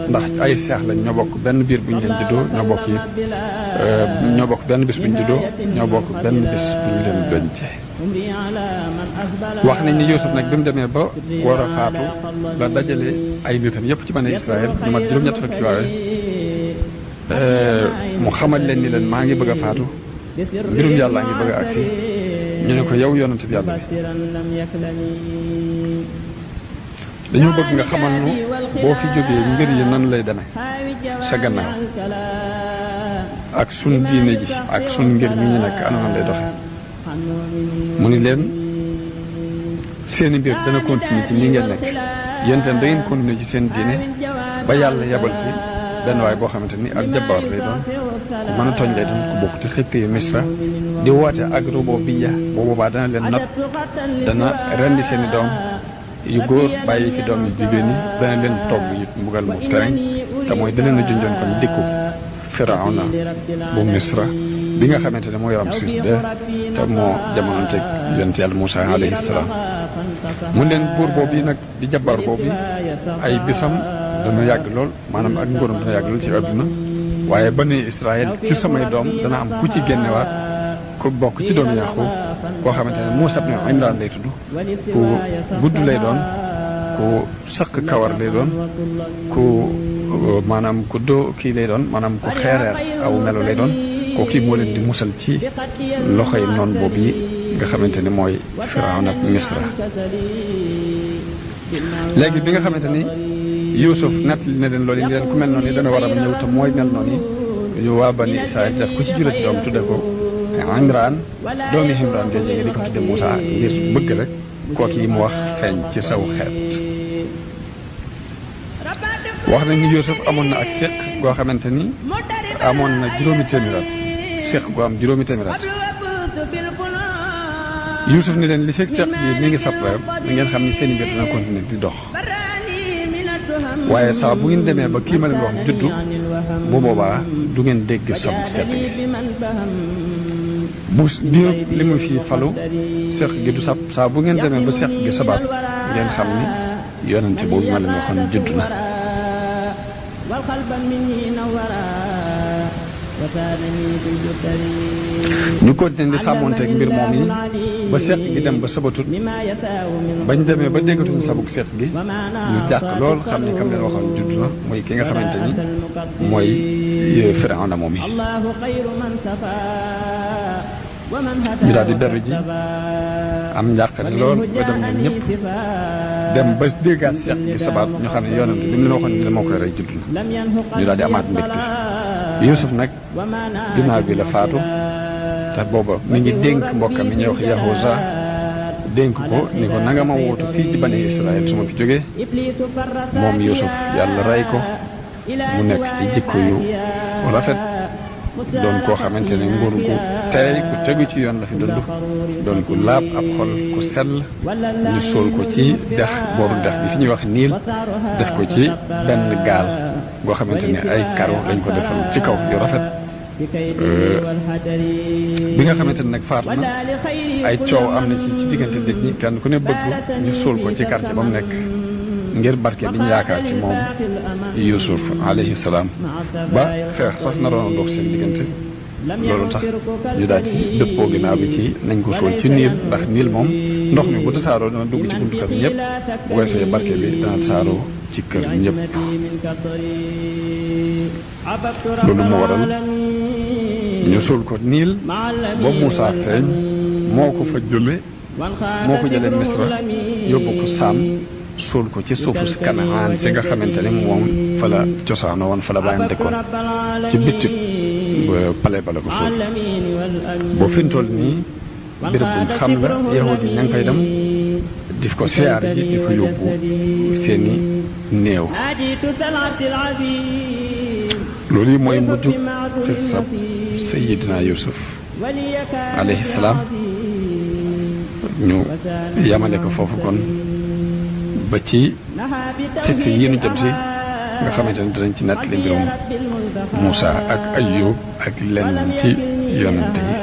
ndax ay seex lañ ñoo bokk benn biir bu ñu leen juddoo ñoo bokk benn bis bu ñu juddoo ñoo bokk benn bis bu ñu leen dencee wax nañ ni Yuusuf nag bi mu demee ba war a faatu la dajale ay nitam yëpp ci bani Israël ñu mat juróom-ñett fukki waaye mu xamal leen ni leen maa ngi bëgg a faatu mbirum yàlla ngi bëgg a agsi ñu ne ko yow yonent bi yàlla bi dañoo bëgg nga xamal nu boo fi jógee mbir yi nan lay demee sa gannaaw ak sun diine ji ak sun ngir mi ñu nekk ana nan lay doxe mu ni leen seeni mbir dana continuer ci nii ngeen nekk yéen itam da ngeen continuer ci seen diine ba yàlla yabal fi benn waay boo xamante ni ak jabaar lay doon ku mën a tooñ lay doon ku bokk te xëpp yu Misra di woote ak rububiyya bu boobaa dana leen not dana rendi seeni doom yu góor bàyyi fi doom yu jigéen ñi dana leen togg yu mbugal mu tereñ te mooy da leen a junjoon kon dikku Firawna bu Misra bi nga xamante ne moo yaram siis de te moo jamononteeg yonent yàlla Muusaa alayhi salaam mu leen buur boobu nag di jabar boobu ay bisam dana yàgg lool maanaam ak nguuram dana yàgg lool ci àdduna waaye bani Israël ci samay doom dana am ku ci génnewaat ku bokk ci doomu Yaaqub koo xamante ne Muusaa ibn Imraan lay tudd ku gudd lay doon ku sëq kawar lay doon ku maanaam ku doo kii lay doon maanaam ku xeereer aw melo lay doon koo kii moo leen di musal ci loxoy noon boobu yi nga xamante ni mooy Firawna ak Misra léegi bi nga xamante ni Yuusuf nettali na leen loolu yi ni leen ku mel noonu dana war a ñëw te mooy mel noonu yu waa bani Israël def ku ci jurati doom tudde ko Imraan doomi Imraan jooju nga di ko tudde Muusaa ngir bëgg rek kooku yi mu wax feeñ ci saw xeet wax nañ ni Yuusuf amoon na ak séq goo xamante ni amoon na juróomi téeméer at séq gu am juróomi téeméer at Yuusuf ni leen li fekk séq bi mi ngi sab rek da ngeen xam ni seen mbir dina continuer di dox waaye saa bu ngeen demee ba kii ma leen wax juddu bu boobaa du ngeen dégg sab séq gi bu diir li mu fi falu séq gi du sab saa bu ngeen demee ba séq gi sabaat ngeen xam ni yonente boobu ma leen waxoon juddu na ñu continué di sàmmoonteeg mbir moom yi ba seq gi dem ba sabatut bañ demee ba déggatuñu sabuk seq gi ñu jàq lool xam ni kam leen waxoon judd na muy ki nga xamante ni mooy Firawna moom yi ñu daal di beru ji am njàqare lool ba dem ñoom ñëpp dem ba déggaat seq gi sabaat ñu xam ne yonent li mu leen waxoon ne moo koy rey judd na ñu daal di amaat mbégte Yuusuf nag ginnaaw bi la faatu te booba mi ngi dénk mbokkam mi ñuy wax Yahuza dénk ko ni ko nanga ma wootu fii ci bani Israël su ma fi jógee moom Yuusuf yàlla rey ko mu nekk ci jikko yu rafet doon koo xamante ne nguur gu tey ku tegu ci yoon la fi dund doon ku laab ab xol ku sell ñu sóol ko ci dex booru dex bi fi ñuy wax niil def ko ci benn gaal goo xamante ne ay karo lañ ko defal ci kaw yu rafet bi nga xamante ne nag faatu na ay coow am na ci diggante nit ñi kenn ku ne bëgg ñu sóol ko ci quartier ba mu nekk ngir barke bi ñu yaakaar ci moom Yuusuf alayhi salaam ba xeex sax naroon a dox seen diggante loolu tax ñu daal ci dëppoo ginnaaw bi ci nañ ko suul ci niil ndax niil moom ndox mi bu tasaaroo dana dugg ci buntu kër ñëpp bu ko defee barke bi dana tasaaroo ci kër ñëpp loolu moo waral ñu suul ko niil ba Muusaa feeñ moo ko fa jële moo ko jële Misra yóbbu ko Saam suul ko ci suufu si Kanaan si nga xamante ni moom fa la cosaanoo woon fa la bàyyam dëkkoon ci bitti pale ba la ko suul boo fi mu toll nii béréb buñ xam la yahud yi ña ngi fay dem di ko siyaar ji di fa yóbbu seeni néew loolu yi mooy mujj xissab Sayyidina Yuusuf alayhi salaam ñu yamale ko foofu kon ba ci xissa yi ñu jëm si nga xamante ne dinañ ci natt li mbirum Muusaa ak Ayyub ak lenn ci yonante yi